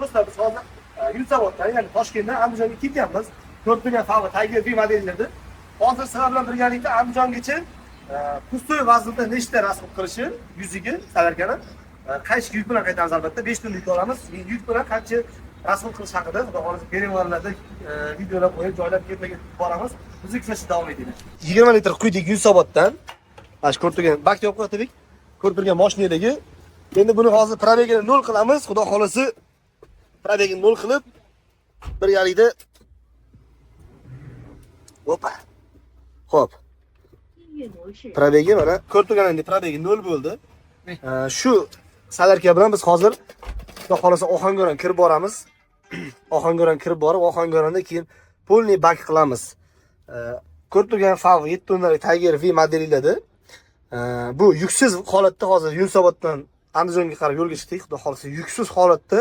Do'stlar, biz hozir Yunusoboddan, ya'ni Toshkentdan Andijonga ketyapmiz. Ko'rtilgan Favor Tiger V modellarni. Hozir sizlar bilan birgalikda Andijongacha pustoy vaznda nechta rasm qilishi yuziga salarkani qaysi yuk bilan qaytamiz albatta 5 tunda yuk olamiz. Yuk bilan qancha rasm qilish haqida xudo xolasa berevarlarda videolar qo'yib joylab ketmaga boramiz. Bizni kuzatishda davom etinglar. 20 litr quydik Yunusoboddan. Mana ko'rtilgan bakka olib qo'ydik. Ko'rtilgan mashinadagi. Endi buni hozir probegini 0 qilamiz. Xudo xolasa probegini 0 qilib birgalikda Opa. Xo'p. Probegi mana ko'rtilganingda probegi 0 bo'ldi. Shu salarka bilan biz hozir xudo xolasa Ohangaron kirib boramiz. Ohangaron kirib borib, Ohangaronda keyin polniy bak qilamiz. Ko'rtilgan Favor 7 tonnalik Tiger V modelida bu yuksiz holatda hozir Yunusoboddan Andijonga qarab yo'lga chiqdik. Xudo xolasa yuksiz holatda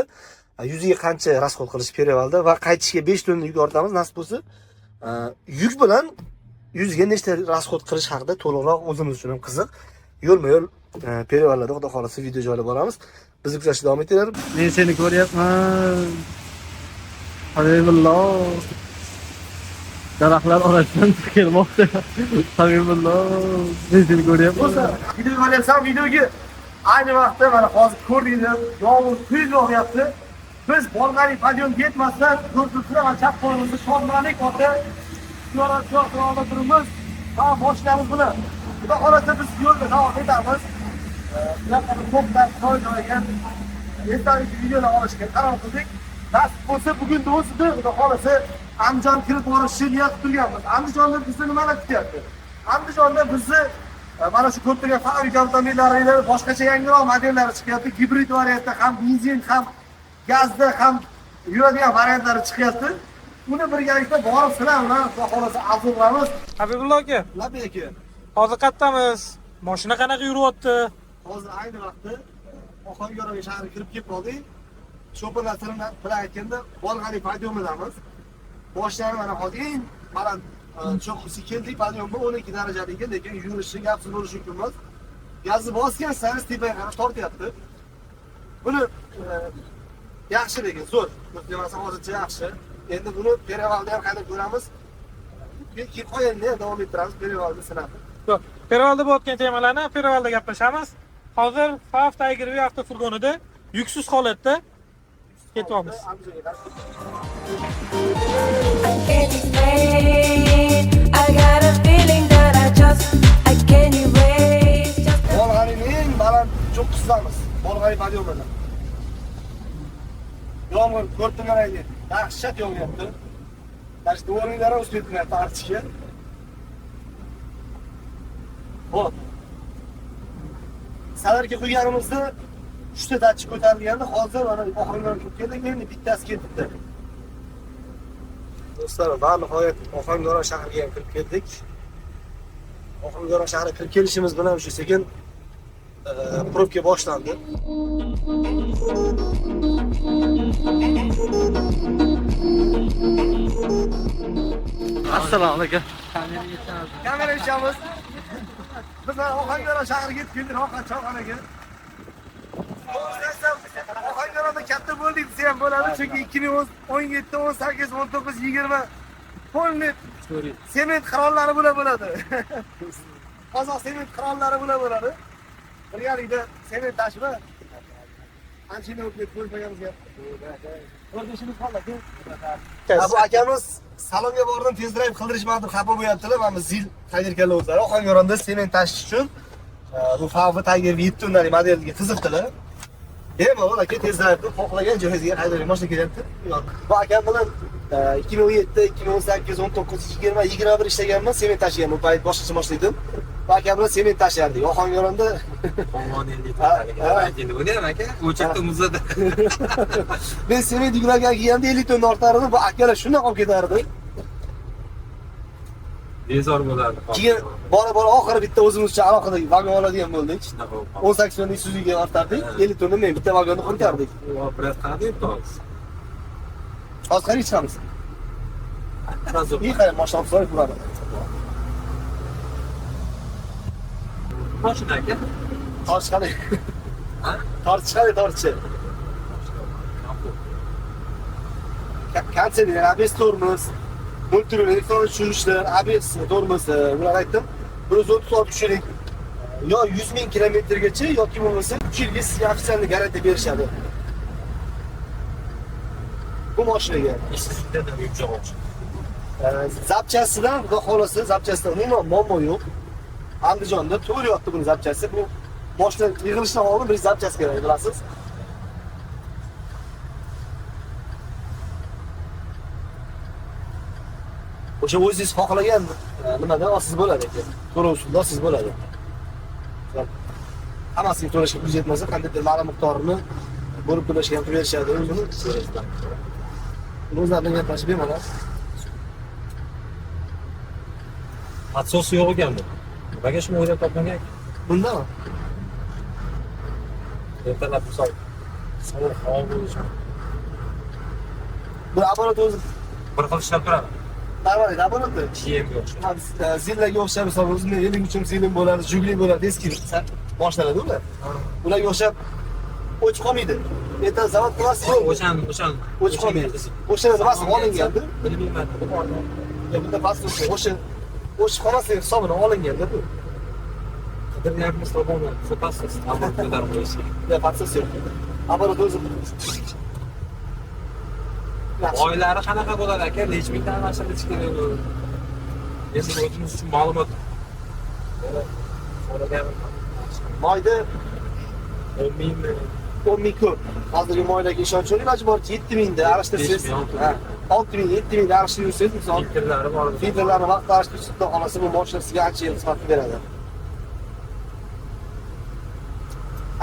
yuziga qancha rasxod qilish perivalda va qaytishga 5 tonna yuk ortamiz nasib bo'lsa. Yuk bilan yuziga nechta rasxod qilish haqida to'liqroq o'zimiz uchun ham qiziq. Yo'lma-yo'l perivallarda xudo xolasa video joylab boramiz. Bizni kuzatishda davom etinglar. Men seni ko'ryapman. Habibullo. Daraxtlar orasidan kelmoqda. Habibullo. Men seni ko'ryapman. Video ko'ryapsan, videoga ayni vaqtda mana hozir ko'rdinglar, yomg'ir kuy yog'yapti. Biz Bolgariya podiyum ketmasdan ko'rsatuvchilar va chap qo'limizni shodmonlik ota yo'lda turibmiz. Ha, boshlarimiz bilan. Xudo xolasa biz yo'lda davom etamiz. Bunaqa ko'plar joy-joyga esdalik videolar olishga qaror qildik. Nasib bo'lsa bugun do'stlar, xudo xolasa Andijon kirib borishni niyat qilganmiz. Andijonda bizni nimalar kutyapti? Andijonda bizni mana shu ko'ptagan fabrik avtomobillari boshqacha yangiroq modellari chiqyapti. Gibrid variantda ham benzin ham gazda ham yuradigan variantlari chiqyapti. Uni birgalikda borib sizlar bilan xudo xolasa arzulamiz. Habibullo aka. Labay aka. Hozir qayerdamiz? Mashina qanaqa yuryapti? Hozir ayni vaqtda Ohangaron shahriga kirib kelib qoldik. Sho'pirlar bilan aytganda Bolgariya podiyumidamiz. Boshlari mana hozir eng baland cho'qqisi keldik, podiyumga 12 darajadagi, lekin yurishi gapsiz bo'lishi mumkin emas. Gazni bosgan sari tepaga qarab tortyapti. Buni yaxshi lekin zo'r. Demasa hozircha yaxshi. Endi buni perivalda ham qanday ko'ramiz? Keyin qo'yingda davom ettiramiz perivalda sinab. Yo'q, perivalda bo'layotgan temalarni perivalda gaplashamiz. Hozir Favor Tiger V avtofurgonida yuksiz holatda ketyapmiz. Bolgariyaning eng baland cho'qqisimiz. Bolgariya podiyumida. Yomg'ir ko'rtilganingda dahshat yog'yapti. Tashqi o'rinlari o'smayapti tartishga. Xo'p. Salarga qo'yganimizda 3 ta datchik ko'tarilganda hozir mana Ohangaron kirib keldik, endi bittasi ketibdi. Do'stlar, va nihoyat Ohangaron shahriga ham kirib keldik. Ohangaron shahriga kirib kelishimiz bilan shu sekin probka boshlandi. Assalomu alaykum. Kamera yechamiz. Biz Ohangaron shahriga yetib keldik, Rohat choyxonaga. Ohangaronda katta bo'ldik desa ham bo'ladi, chunki 2017, 18, 19, 20 polni sement qirollari bilan bo'ladi. Qozoq sement qirollari bilan bo'ladi. Birgalikda sement tashma. Anchina o'tib ko'rmaganmiz gap. O'rdishimiz qoldi. Bu akamiz salonga bordim, tez drive qildirishmadi, xafa bo'lyaptilar. Mana zil tayyorgarlar o'zlari Ohangaronda sement tashish uchun bu Favor Tiger 7 tonnalik modelga qiziqdilar. Bemalol aka tez drive xohlagan joyingizga haydab mashina kelyapti. Bu akam bilan 2017, 2018, 19, 20, 21 ishlaganman, sement tashigan. Bu payt boshqacha mashina edim. Bu akam bilan sement tashardik. Ohangaronda Endi buni ham aka o'chakda muzada. Men sement yuklagan kelganda 50 tonna ortardim. Bu akalar shunday olib ketardi. Bezor bo'lardi. Keyin bora oxiri bitta o'zimizcha alohida vagon oladigan bo'ldik. 18 tonna Isuzuga ortardik. 50 tonna men bitta vagonni qurtardik. Operatsiya qilib turibmiz. Hozir qani chiqamiz? Qani mashina olib turadi. Mashina aka. Torch qani? Torch qani, torchi. konseyner, ABS tormoz, multirool elektron tushirishlar, ABS tormoz, bular aytdim. 136 kishilik yo 100 ming kilometrgacha yoki bo'lmasa 3 yilga sizga ofitsialniy garantiya berishadi. Bu mashinaga Ishsizlikda ham yumshoq o'xshaydi. zapchasidan xudo xolasa zapchasidan umuman muammo yo'q. Andijonda to'g'riyapti buni zapchasi. Bu mashina yig'ilishdan oldin bir zapchasi kerak, bilasiz. O'sha o'zingiz xohlagan nimadan olsiz bo'ladi ekan. To'lovsiz olsiz bo'ladi. Hammasiga to'lashga pul yetmasa, qandaydir ma'lum miqdorini bo'lib to'lashga ham berishadi. Buni so'raysiz. O'zlarining gaplashib bermalar. Atsosi yo'q ekan bu. Nimaga shuni o'ylab topmagan? Bundami? Ertalab misol sovuq havo bo'lishi. Bu apparat o'zi Bir xil ishlab turadi. normal apparatda. GMga o'xshaydi. Zillaga o'xshab, misol o'zimda 73 zillim bo'ladi, jugli bo'ladi, eski mashinalar ular. Ularga o'xshab o'chib qolmaydi. Ertaga zavod qilasiz, O'shan o'chib qolmaydi. O'sha nimasi olinganda, bilmayman. bunda pasportga o'chib qolmasligi hisobidan olinganda bu. Qidiryapmiz topolmay. Fotossiz, ammo ko'tarib qo'yish. Ya pasportga yo'q. Apparat o'zi Oylari qanaqa bo'ladi aka? Necha mingdan mashina ichish kerak bu? Endi o'zimiz uchun ma'lumot. moyda 10 mingmi? 10 ming ko'p. Hozirgi moylarga ishonch yo'q, iloji boricha 7 mingda aralashtirsangiz, 6 ming, 7 mingda aralashtirsangiz, misol Filtrlari bor. filtrlarni vaqtida aralashtirishdan qolsa, bu mashina sizga ancha yil xizmat beradi.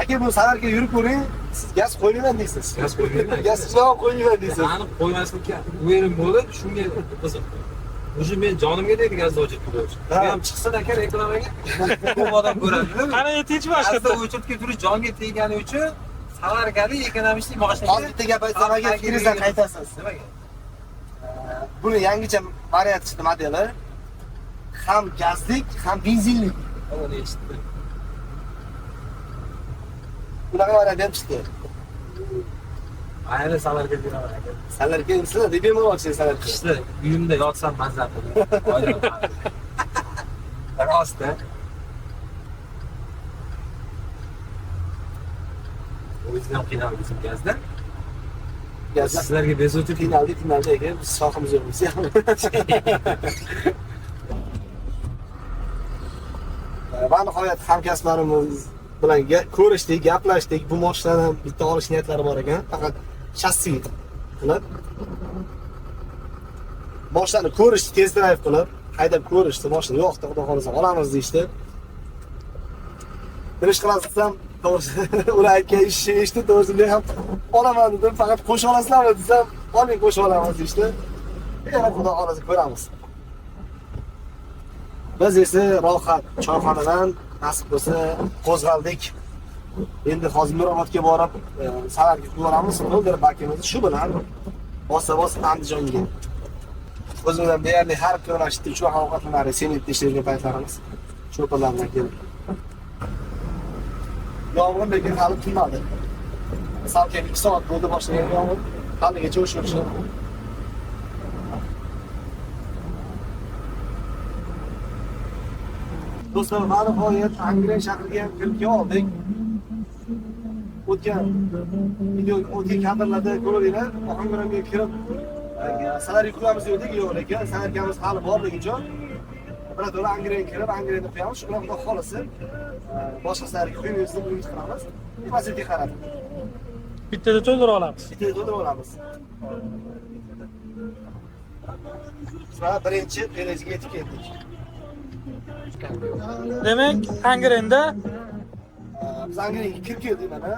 Aka, bu safarga yurib ko'ring, siz gaz qo'ymayman deysiz. Gaz qo'ymayman. Gazsiz ham qo'ymayman deysiz. Aniq qo'ymaslikka o'yin bo'lib, shunga qiziq. O'zi men jonimga deydi gazda o'chirib qo'yish. Bu ham chiqsin aka reklamaga. Ko'p odam ko'radi. Qani tinch Gazda boshqa. o'chirib turish jonga tegani uchun savargalik ekonomik mashinaga. Hozir bitta gap aytsam, agar fikringizdan qaytasiz. Nimaga? Buni yangicha variant chiqdi modeli. Ham gazlik, ham benzinlik. Uni eshitdim. Bunaqa variant ham chiqdi. Ayni savarga beraman aka. Sizlarga sizlar deb bemalol olsangiz sizlarga. Qishda uyimda yotsam mazza qiladi. Rostda. O'zim ham qiynaldim gazda. Gazlar Sizlarga bezovta finalda aka, biz sohamiz yo'q biz. Va nihoyat hamkasblarimiz bilan ko'rishdik, gaplashdik. Bu mashinani bitta olish niyatlari bor ekan, faqat shassi qilib. Mashinani ko'rishdi, test drive qilib, haydab ko'rishdi, mashina yo'qdi, xudo xolasa olamiz deyishdi. Nima ish qilasiz desam, to'g'risi ular aytgan ishni eshitib, to'g'risi men ham olaman dedim, faqat qo'shib olasizlarmi desam, oling qo'shib olamiz deyishdi. Yana xudo xolasa ko'ramiz. Biz esa rohat choyxonadan nasib bo'lsa qo'zg'aldik. Endi hozir Mirobodga borib, safarga qilamiz. O'ldir bakimizni shu bilan bosa-bosa Andijonga. O'zimizdan deyarli har kuni mana shu uch ovqatlanari senitda ishlaydigan paytlarimiz cho'pirlardan kelib. Yomg'ir lekin hali tinmadi. Salkam 2 soat bo'ldi boshlagan yomg'ir. Haligacha o'sha. Do'stlar, mana nihoyat Angren shahriga kirib keldik. O'tgan kadrlarda ko'rdinglar, Ohangaronga kirib salariy qilamiz dedik, yo'q ekan, salarkamiz hali borligi uchun birato'la Angrenga kirib, Angrenda qo'yamiz. Shu bilan xudo xolasa boshqa salarga qo'ymaymiz deb umid qilamiz. Vaziyatga qarab. Bittada to'ldirib olamiz. Bittada to'ldirib olamiz. Va birinchi pelajga yetib keldik. Demak, Angrenda biz Angrenga kirib keldik mana.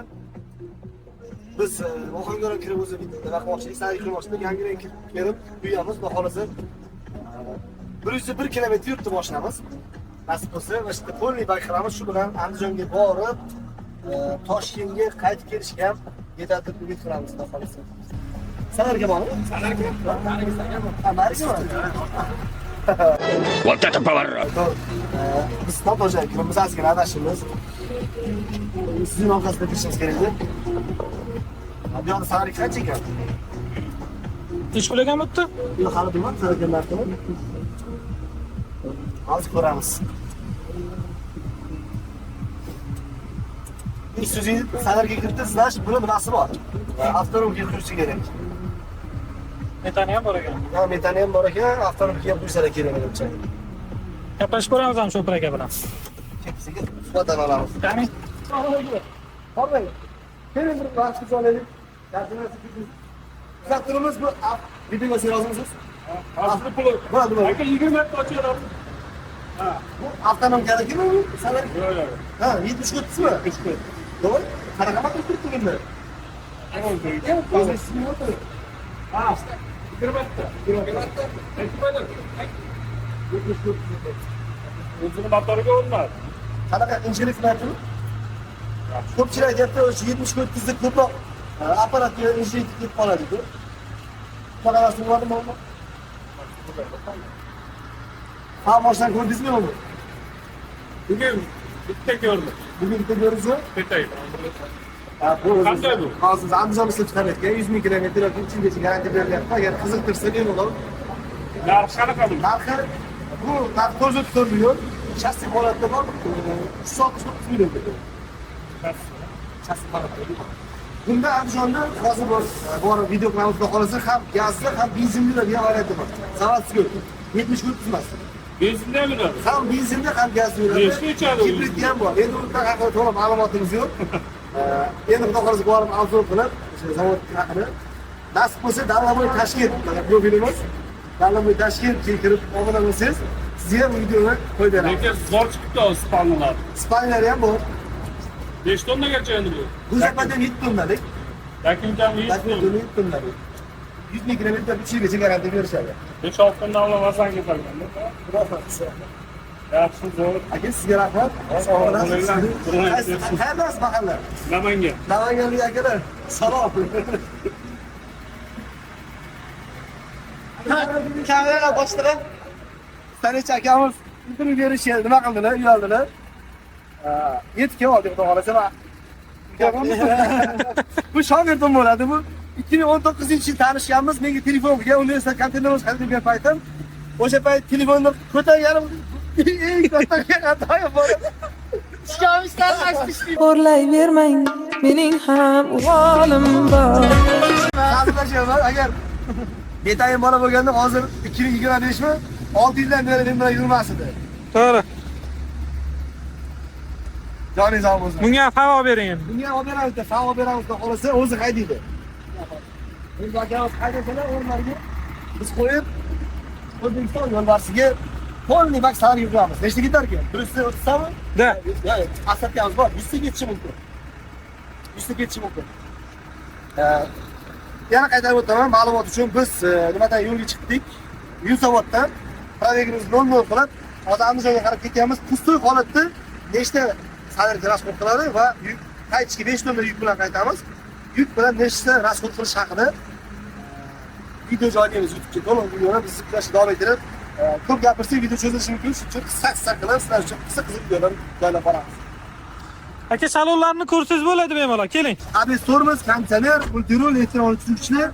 Biz Ohangaron kirib o'zi bitta vaqtmoqchilik, sayrga qilmoqchilik, Angrenga kirib uyamiz, xudo xolasa 101 kilometr yuribdi mashinamiz. Nasib bo'lsa, mana shu polniy bak qilamiz, shu bilan Andijonga borib, Toshkentga qaytib kelishga ham yetadi deb umid qilamiz, xudo xolasa. Salarga borib? Salarga. Вот это поворот! Biz Totoja kiramiz, ozgina adashimiz. Sizning orqasida kirishimiz kerak edi. Bu yoqda salarga qancha ekan? Ish qo'lagan bo'pti? Yo'q, hali bilmam, tayyorgarlar qilib. Hozir ko'ramiz. Isuzingizni salarga kiritasizlar, buni nimasi bor? Avtonom keltiruvchi kerak. Metani ham bor ekan. Ha, metani ham bor ekan, avtonom kelib qo'ysalar kerak menimcha. Gaplashib ko'ramiz ham Shopir aka bilan. Ketisiga suhbatdan olamiz. Ya'ni Qormang. Keling bir vaqt olaylik. Kuzattirimiz bu videoga yozimsiz. Asli puli. Bo'ladi. Aka 20 marta ochadi. Bu avtonom kerakmi? Salar. Yo'q, yo'q. Ha, 70 o'ttizmi? 70. To'g'ri. Qanaqa qilib turibdinglar? O'zingiz o'tiring. Ha, 20 marta. 20 marta. Aytmaydi. O'zini motoriga o'rnadi. Qanaqa injinik qilyaptimi? Ko'pchilik aytyapti, o'sha 70 o'ttizda ko'proq apparatga injinik ketib qoladi-ku. Qanaqa bo'ladimi uni? Ha, mashina ko'rdingizmi uni? Bugun bitta ko'rdim. Bugun bitta ko'rdingizmi? Bitta. Ha, bu Qanday bu? hozir Andijonda ishlab chiqarayotgan 100 ming kilometr yoki 3 yilgacha garantiya berilyapti. Agar qiziqtirsa bemalol. Narxi qanaqa bu? Narxi bu narx 4 million. Chassi holatda bor. 369 million. Chassi holatda. Bunda Andijonda hozir bor video kanalda qolsa ham gazli ham benzinli degan varianti bor. Zavodsiz yo'q. 70 o'ttiz emas. Benzinda yuradi. Ham benzinda ham gazli yuradi. Nechta ichadi u? Hibrid ham bor. Endi unda haqida to'liq ma'lumotimiz yo'q. Endi xudo xohlasa borib obzor qilib, o'sha zavod haqida nasib bo'lsa Dalaboy Toshkent profilimiz Dalaboy Toshkentga kirib obuna bo'lsangiz, sizga ham videoni qo'yib beramiz. Lekin zo'r chiqibdi o spanlar. Spaniyalar ham bor. 5 tonnagacha endi bu. Bu zapaddan 7 tonnalik. Yakundan 100 Zapaddan 7 tonnalik. 100 ming kilometr 3 yilgacha garantiya berishadi. 5-6 tonna olmasan ketadi. Yaxshi zo'r. Aka sizga rahmat. Qayerdas mahalla? Namangan. Namanganlik akalar. Salom. Kamera boshlig'i. Stanicha akamiz intervyu berishga nima qildilar? Uyaldilar. 7 ga oldik, xudo xolasa. Bu shogirdim bo'ladi bu. 2019-yil tanishganmiz. Menga telefon qilgan, universitet konteynerimiz qilib bergan paytim. O'sha payt telefonni ko'targanim eng katta xatoyim bo'ldi. Ishkamishdan ashishdi. O'rlayvermang, mening ham o'g'lim bor. Hazırlaşıyorlar. Agar betayin bola bo'lganda hozir 2025 mi? 6 yildan beri men bilan yurmas edi. to'g'ri. Joningiz sog' bo'lsin. Bunga havo bering endi. Bunga olib beramiz, savol beramiz, xudo xolasa o'zi haydaydi. Endi akamiz haydasalar o'rnlariga biz qo'yib O'zbekiston yo'lbarsiga polni maksalar yuboramiz. Nechta ketar ekan? 130tami? Da. Yo'q, asabkamiz bor. 100 ta ketishi mumkin. 100 ta ketishi mumkin. Yana qaytarib o'taman, ma'lumot uchun biz nimadan yo'lga chiqdik? Yunusoboddan proyegimiz 00 qilib, hozir Andijonga qarab ketyapmiz. Pustoy holatda nechta sadr transport qiladi va qaytishga 5 tonna yuk bilan qaytamiz. Yuk bilan nechta transport qilish haqida video joylaymiz YouTube'ga. To'liq videoni biz izlashni davom ettirib, ko'p gapirsak video cho'zilishi mumkin. Shuning uchun qisqa qilib sizlar uchun qisqa videolar joylab boramiz. Aka salonlarni ko'rsangiz bo'ladi bemalol, keling. Abestorimiz, konditsioner, multirul, elektron tushuvchilar,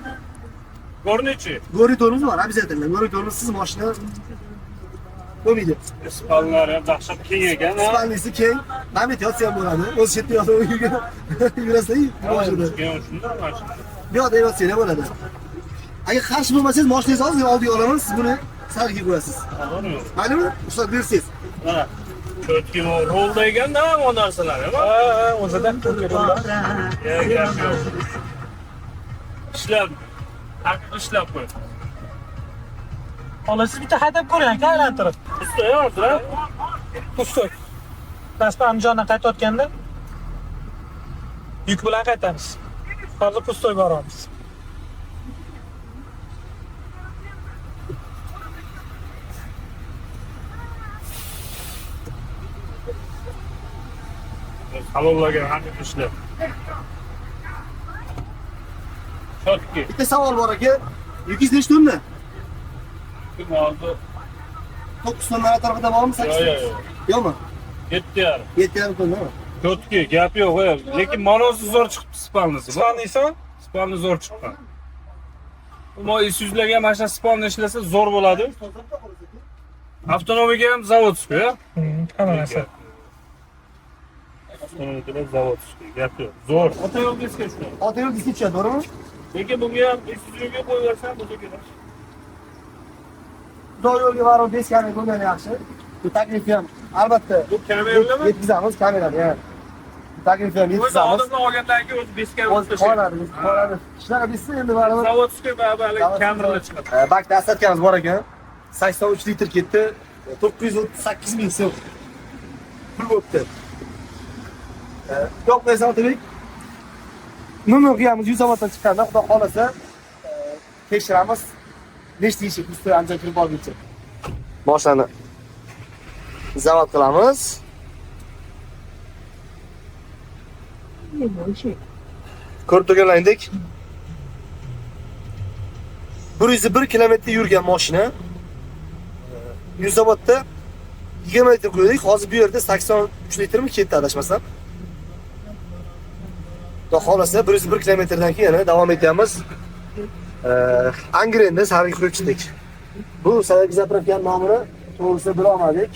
Gornichi. Goritorimiz bor, обязательно. Goritorimiz mashina bo'lmaydi. Spanlar ham dahshat keng ekan. Spalnisi keng, namet yotsa ham bo'ladi. O'z chetda yotib yurasa-yu boshida. Shunday mashina. Bu yoqda yotsa ham bo'ladi. Agar qarshi bo'lmasangiz, mashinangizni hozir oldiga olaman, siz buni sarga qo'yasiz. Maylimi? Ruxsat bersangiz. Ha. Chotki rolda ekan-da bu narsalar. Ha, o'zida Ishlab, ishlab qo'y. Xolos siz bitta haydab ko'ring, aka aylantirib. Ustoy hozir. Pustoy. Daspa Andijondan qaytayotganda yuk bilan qaytamiz. Hozir pustoy boramiz. Halollarga hamma ishlab. Chotki. Bitta savol bor aka. Yukingiz nechta tonna? Hozir 9 tonna atrofida bormi? 8 tonna? yo'q. Yo'qmi? 7,5. 7,5 tonnami? Chotki, gap yo'q. Lekin manosi zo'r chiqibdi spalnisi. Spalnisi? Spalni zo'r chiqqan. umuman Isuzu'larga mana shu sponni ishlasa zo'r bo'ladi. Avtonomiga ham zavodskiy, ya. Hamma narsa. Avtonomiga zavodskiy, gap yo'q. Zo'r. Ota yo'l diska shu. Ota yo'l diska tushadi, to'g'rimi? Lekin bunga ham Isuzu'ga qo'yib bersam bo'lsa kerak. Xudo yo'lga borib diskani qo'ygani yaxshi. Bu taklifi ham albatta Bu kameralami? yetkazamiz, kamerani, ha. Bu taklifi ham O'zi yetkazamiz. odamlar olgandan keyin o'zi diskani O'zi qoladi, qoladi. Shunaqa bitsa endi baribir. Zavodskiy baribir kameralar chiqadi. Bakda asatganimiz bor ekan. 83 litr ketdi. 938 ming so'm. Pul bo'pti. Yo'q desa Otabek. Numar qiyamiz 100 soatdan chiqqanda xudo xolasa tekshiramiz. Nechta ishi ustiga ancha kirib olguncha. Mashinani zavod qilamiz. Ko'rib turganlaringdek 101 kilometr yurgan mashina 100 zavodda 20 litr qo'ydik. Hozir bu yerda 83 litrmi ketdi adashmasam. Xudo xolasa 101 kilometrdan keyin yana davom etamiz. Angrenni sariga qo'yib chiqdik. Bu Sovet zapravkani nomini to'g'risi bila olmadik.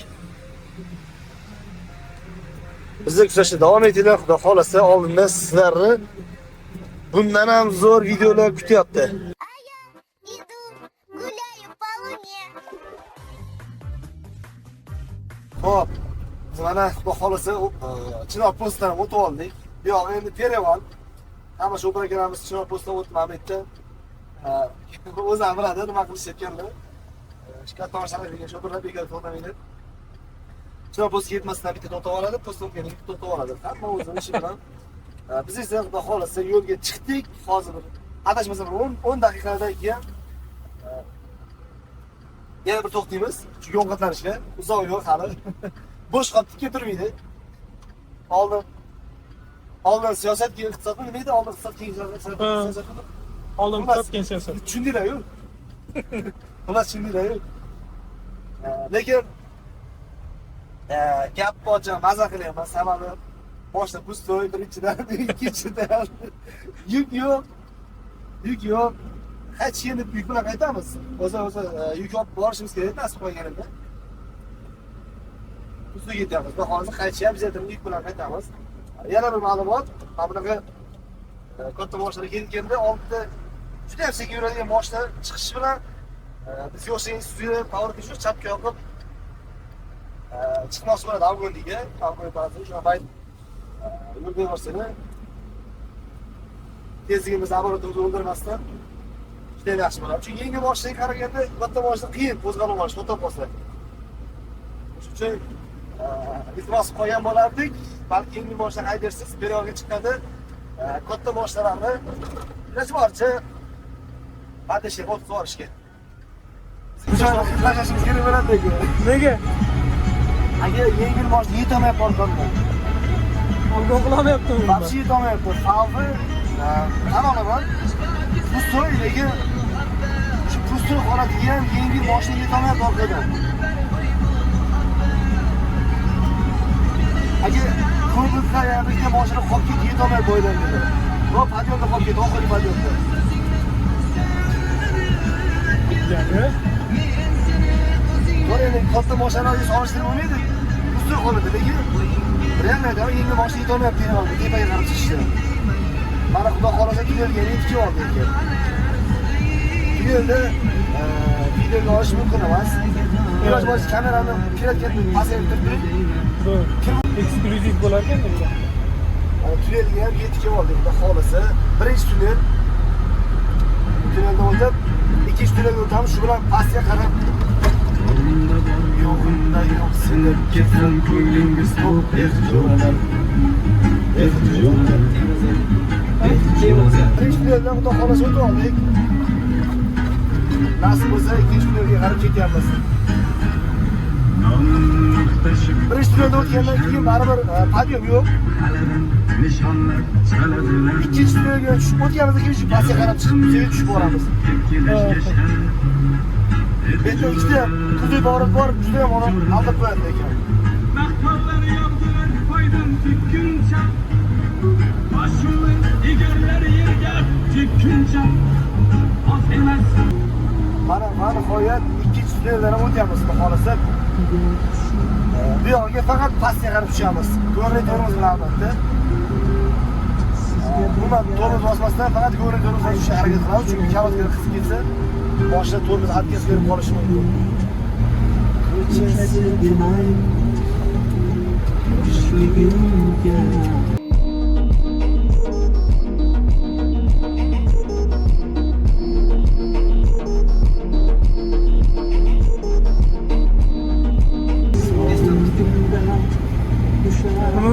Bizni kuzatishda davom etinglar. Xudo xolasa oldinda sizlarni bundan ham zo'r videolar kutyapti. Иду, гуляю по луне. Xo'p, mana xudo xolasa Chinor postdan o'tib oldik. Yo'q, endi Tereval. Hamma shu programmamiz Chinor postdan o'tmamdi. O'zi ham biladi nima qilishayotganini. Shikayat tomoshalar degan shu birlar bekor to'xtamaydi. Chinor postga yetmasdan bitta to'xtab oladi, postdan keyin bitta to'xtab oladi. Hamma o'zini ishi bilan. Biz esa xudo xolasa yo'lga chiqdik. Hozir adashmasam 10 daqiqadan keyin yana bir to'xtaymiz. Chunki ovqatlanishga uzoq yo'l hali. Bo'sh qolib tikka turmaydi. Oldin siyosat, keyin iqtisod, nima edi? Oldin iqtisod, keyin siyosat. Oldin iqtisod, keyin siyosat. Tushundinglar-ku? Xullas tushundinglar-ku? Lekin gap bocha maza qilyapman, sababi boshda pustoy, birinchidan, ikkinchidan yuk yo'q. Hech endi yuk bilan qaytamiz. O'zi yuk olib borishimiz kerak, nasib qolganida. Ustiga ketyapmiz. Va hozir qaytishyapmiz, yuk bilan qaytamiz. Yana bir ma'lumot, mana bunaqa katta mashinalar kelganda oldida juda ham sekin yuradigan mashina chiqishi bilan biz yo'lning ustida power teshib chapga yoqib chiqmoqchi bo'ladi Avgondiga, Avgon ba'zi o'sha payt yo'lga boshlaydi. Tezligimizni aborotimizni o'ldirmasdan juda yaxshi bo'ladi. Chunki yengil mashinaga qaraganda katta mashina qiyin qo'zg'alib olish, to'xtab qolsa. Shuning uchun iltimos qo'ygan bo'lardik. Balki yengil mashina haydarsiz, periyog'ga chiqadi. Katta mashinalarni iloji boricha hadashga o'tib borishga. Qilashimiz kerak bo'ladi-ku. Nega? Agar yengil mashina yetolmayapti Olga qilmayaptimi? Babsi yetolmayapti. Xavfi qanonaman. Pustoy, lekin shu pustoy holatiga ham yengil mashina yetolmayapti orqadan. Agar ko'pincha bitta mashina qolib ketib yetolmay bo'ylanadi. Va padyonda qolib ketdi, oxirgi padyonda. To'g'ri, katta mashinalarga solishtirib bo'lmaydi. Pustoy qoladi, lekin realda yengil mashina yetolmayapti degan tepaga qarab chiqishdi. Mana xudo xolasa tugalgan yetib oldi ekan. Tugalda videoga olish mumkin emas. Iloji boricha kamerani kelayotgan pasaytirib turing. Eksklyuziv bo'lar ekan bunda. Tunnelga ham yetib oldik xudo xolasa. Birinchi tunnel. Tunneldan o'tib, ikkinchi tunnelga o'tamiz. Shu bilan pastga qarab yo'g'inda yo'q sinib ketsin ko'nglingiz to'q ehtijolar. Birinchi tunneldan xudo xolasa o'tib oldik. Nasib bo'lsa ikkinchi tunnelga qarab ketyapmiz. Birinchi tunneldan o'tgandan keyin baribir padyom yo'q. İkinci tunnelga tushib o'tganimizdan keyin shu pastga qarab chiqib yuzaga tushib boramiz. Endi ikkita qizil borib juda ham uni aldab qo'yadi ekan. Maqtovlar yog'dilar foydam tikkuncha. Boshimni egarlar yerga tikkuncha. Oz emas mana nihoyat ikkinchi tunneldan ham o'tyapmiz, xudo xolasa. Bu yoqqa faqat pastga qarab tushamiz. Ko'rinishimiz bilan albatta. Umuman tormoz bosmasdan faqat ko'rinishimiz bilan tushishga harakat qilamiz, chunki kavatga qisib ketsa, boshida tormoz atkaz berib qolishi mumkin. Bu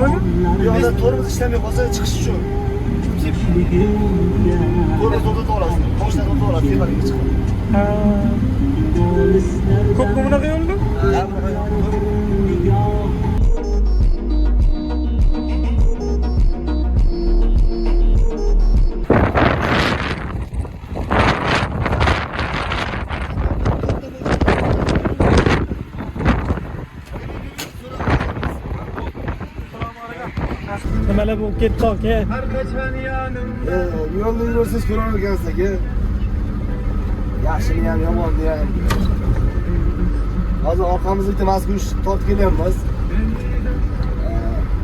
yoqda tormoz ishlamay qolsa chiqish uchun tormoz to'xtatib olasiz, boshdan to'xtatib olasiz, tepasiga chiqib. Ko'pmi bunaqa yo'lda? Nimalar bo'lib ketdi aka? Yo'lda yursiz ko'rar ekansiz aka. Yaxshini ham yomonni ham. Hozir orqamizga bitta mazkur tortib kelyapmiz.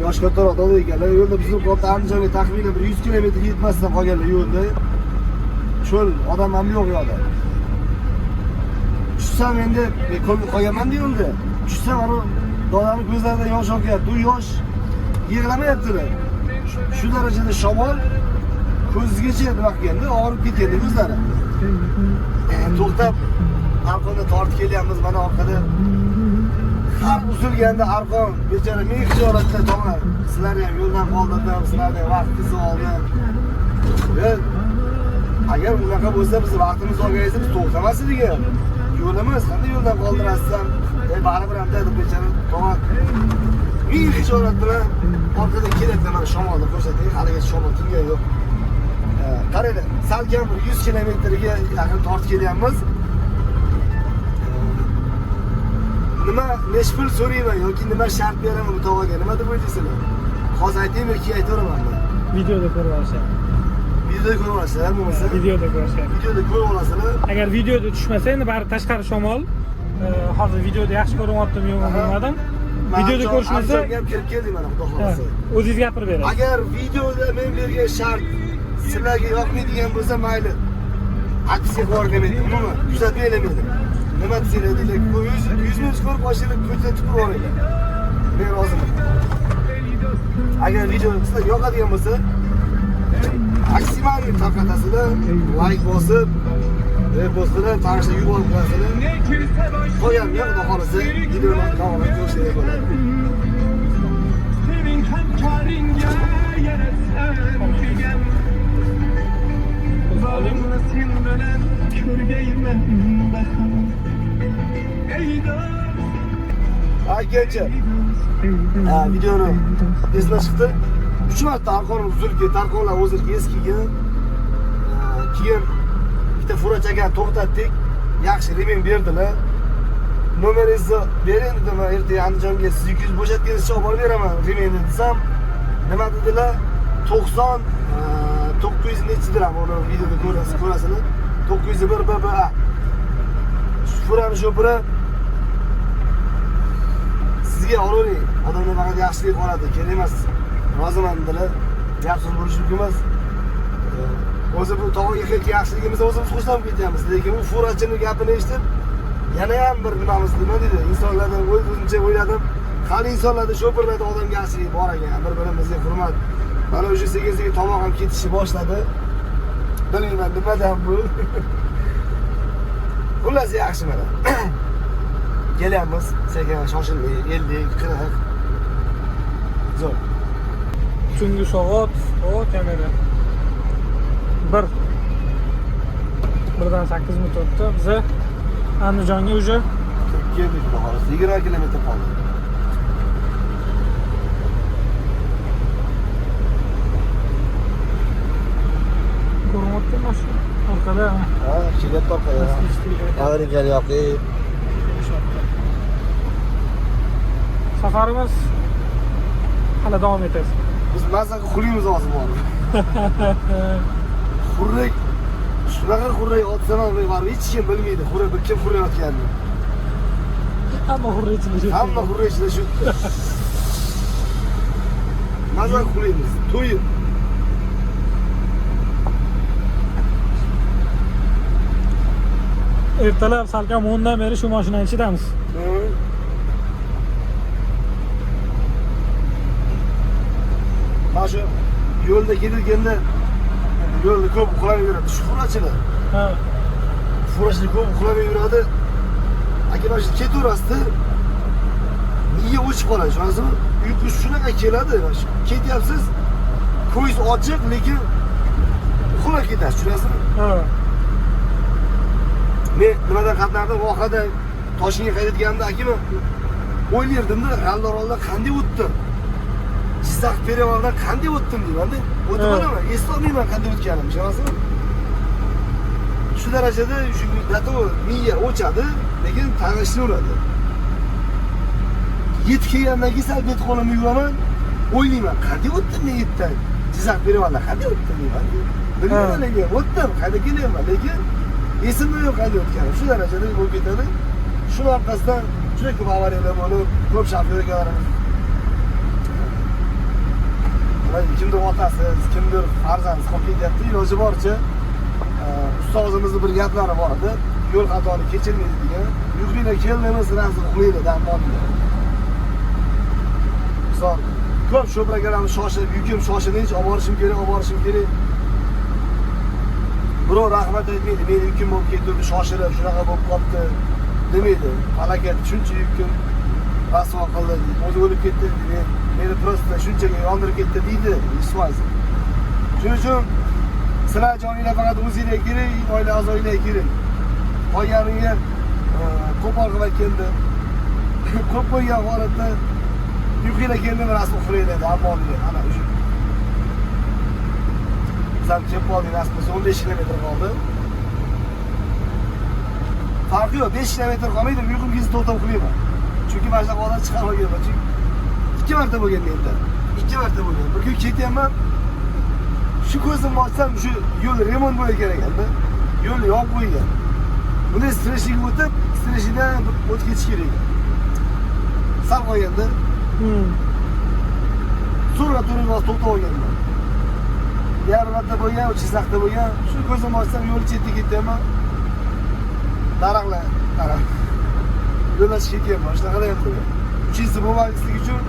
Yosh kattaroq dada ekanlar. Yo'lda bizim qoldi Andijonga taxminan bir 100 kilometr yetmasdan qolganlar yo'lda. Cho'l, odam ham yo'q yo'qda. Tushsam endi qolganman-da yo'lda. Tushsam ana dodani ko'zlaridan yosh oqyapti. U yosh yig'lamayaptilar. Shu darajada shamol ko'zigacha nima qilganda og'rib ketganda ko'zlari. To'xtab arqonni tortib kelyapmiz, mana orqada har uzilganda arqon bechora ming xijolatda tomar. Sizlar ham yo'ldan qoldirdim, sizlarga vaqtingizni oldim. Agar unaqa bo'lsa biz vaqtimizni olganingizda biz to'xtamas edik. Yo'l emas, qanday yo'ldan qoldirasiz? Baribir ham dedi bechora tomar. Ming xijolat bilan orqada kelyapti, mana shamolni ko'rsataylik, haligacha shamol tingan yo'q. Qaranglar, salkam 100 kilometrga yaqin tortib kelyapmiz. Nima nechpul so'rayman yoki nima shart beraman bu tovaga? Nima deb o'ylaysizlar? Hozir aytaymi yoki aytaveraman? Videoda ko'rib olasiz. Videoda ko'rib olasizlar, bo'lmasa Videoda ko'rasiz. videoda ko'rib olasizlar. Agar videoda tushmasa, endi bari tashqari shamol. Hozir videoda yaxshi ko'ryaptimi yo'qmi bilmadim. Videoda ko'rishmasa ham kirib keldik mana, xudo xolasa. O'zingiz gapirib berasiz. Agar videoda men bergan shart sizlarga yoqmaydigan bo'lsa, mayli. Aksiya qo'ymaydi, umuman kuzatmaylar meni. Nima desanglar, 100 minut ko'rib qo'shilib ko'rsatib qo'yinglar. Men roziman. Agar video sizlar yoqadigan bo'lsa, maksimal tarqatasizlar, like bosib, repost qilib, tarixda yuborib qo'yasizlar. Qo'yamni, xudo xolasa, videoni davomini ko'rishga bo'ladi. Senin hamkaringa yaratgan zalimle sen bilen körgeymen bakın. Eyda Akkacha. Videoni esdan chiqdi. 3 marta arqonim uzilib ketdi, arqonlar o'zligi eskigan. Keyin bitta furachaga to'xtatdik. Yaxshi remen berdilar. Nomeringizni bering dedim, ertaga Andijonga siz 200 bo'shatganingizcha olib beraman remenni desam, nima dedilar? 90 900 nechidir ham uni videoda ko'rasizlar. 901 furani shu biri sizga olavering. Odamlar faqat yaxshilik qoladi, kerak emas. Roziman dedilar. Yaxshi bo'lishi mumkin emas. O'zi bu tog'iga yaxshiligimizni o'zimiz xursand ketyapmiz, lekin u furachini gapini eshitib yana ham bir nimamiz nima deydi? Insonlardan o'zimcha o'yladim. Hali insonlarda sho'pirlarda odamga yaxshilik bor ekan, bir-birimizga hurmat. Mana o'sha sekin-sekin tomoq ham ketishni boshladi. Bilmayman nimadan bu. Xullas yaxshi mana. Kelyapmiz, sekin shoshilmay 50-40. Zo'r. Tungi soat, kamera. 1:08 minut o'tdi. Biz Andijonga уже keldik xudo xolasa 20 kilometr qoldi. ko'ryapti mashina orqada. Ha, kelyapti orqada. Avariya yo'qi. Safarimiz hali davom etadi. Biz mazza qilib qulimiz hozir bor. Xurrik Shunaqa xurray otsan baribir hech kim bilmaydi. Xurray bir kim xurrayotganini. Hamma hurri ichida shu. Hamma xurray ichida shu. Mazza qilamiz. To'yib. Ertalab salkam 10 dan beri shu mashinani ichidamiz. Mana shu yo'lda kelganda yo'lda ko'p uxlab yuradi. Shufurachilar. Ha. Shufurachilar ko'p uxlab yuradi. Agar shu ketaverasizda miya o'chib qoladi. Shunaqami? Uyqu shunaqa keladi. Ketyapsiz, ko'zingiz ochiq, lekin uxlab ketasiz. Tushunasizmi? Ha. Men nimadan qatnardim, voqada Toshkentga qaytayotganimda akam o'ylardimda, G'aldoroldan qanday o'tdim? Jizzax Perevaldan qanday o'tdim deyman-da. O'tib olaman, eslolmayman qanday o'tganimni, tushunasizmi? Shu darajada shu dato miya o'chadi, lekin tanishlayveradi. Yetib kelgandan keyin sal bet qo'limni yuvaman, o'ylayman, qanday o'tdim men yerdan? Jizzax Perevaldan qanday o'tdim deyman. Bilmayman lekin o'tdim, qayerga kelyapman, lekin esimda yo'q qanday o'tganim. Shu darajada bo'lib ketadi. Shuni orqasidan juda ko'p avariyalar bo'lib, ko'p shofyor akalarimiz kimdir otasiz, kimdir farzandsiz qolib ketyapti. Iloji boricha ustozimizning bir gaplari bor edi. Yo'l xatoni kechirmaydi degan. Yuqringlar kelmaymiz, razil uxlaydi dam oldi. Misol, ko'p sho'brakalarimiz shoshilib, yukim shoshilinch, olib borishim kerak. Birov rahmat aytmaydi, meni yukim bo'lib ketdi, shoshilib, shunaqa bo'lib qoldi demaydi. Halokat shuncha yukim rasvo qildi, o'zi o'lib ketdi, meni prosta shunchaga yondirib ketdi deydi, isvoz. Shuning uchun sizlar joninglar faqat o'zingizga kerak, oila a'zoinglarga kerak. Qolganiga qo'pol qilib aytganda, ko'p qo'ygan holatda yuqinglar keldi, rasvo uxlaydi, ammo ana o'sha Bizlar kelib qoldik, rasmimiz 15 kilometr qoldi. Farqi yo'q, 5 kilometr qolmaydi, uyqum kelsa to'xtab uxlayman. Chunki mana shunaqa odam chiqarib olganman. Chunki 2 marta bo'lgan menda. 2 marta bo'lgan. Bir kun ketyapman. Shu ko'zimni ochsam, shu yo'l remont bo'lar ekanda. Yo'l yopib qo'ygan. Buni stressiga o'tib, stressidan o'tib ketish kerak. Sal qolganda. Zo'rg'a to'xtab olganman. Yarmarda bo'lgan, Jizzaxda bo'lgan, shu ko'zimni ochsam yo'l chetida ketyapman. Daraxtlar, yo'lda ketyapman, shunaqa ham bo'lgan. Uchinchisi bo'lmaslik uchun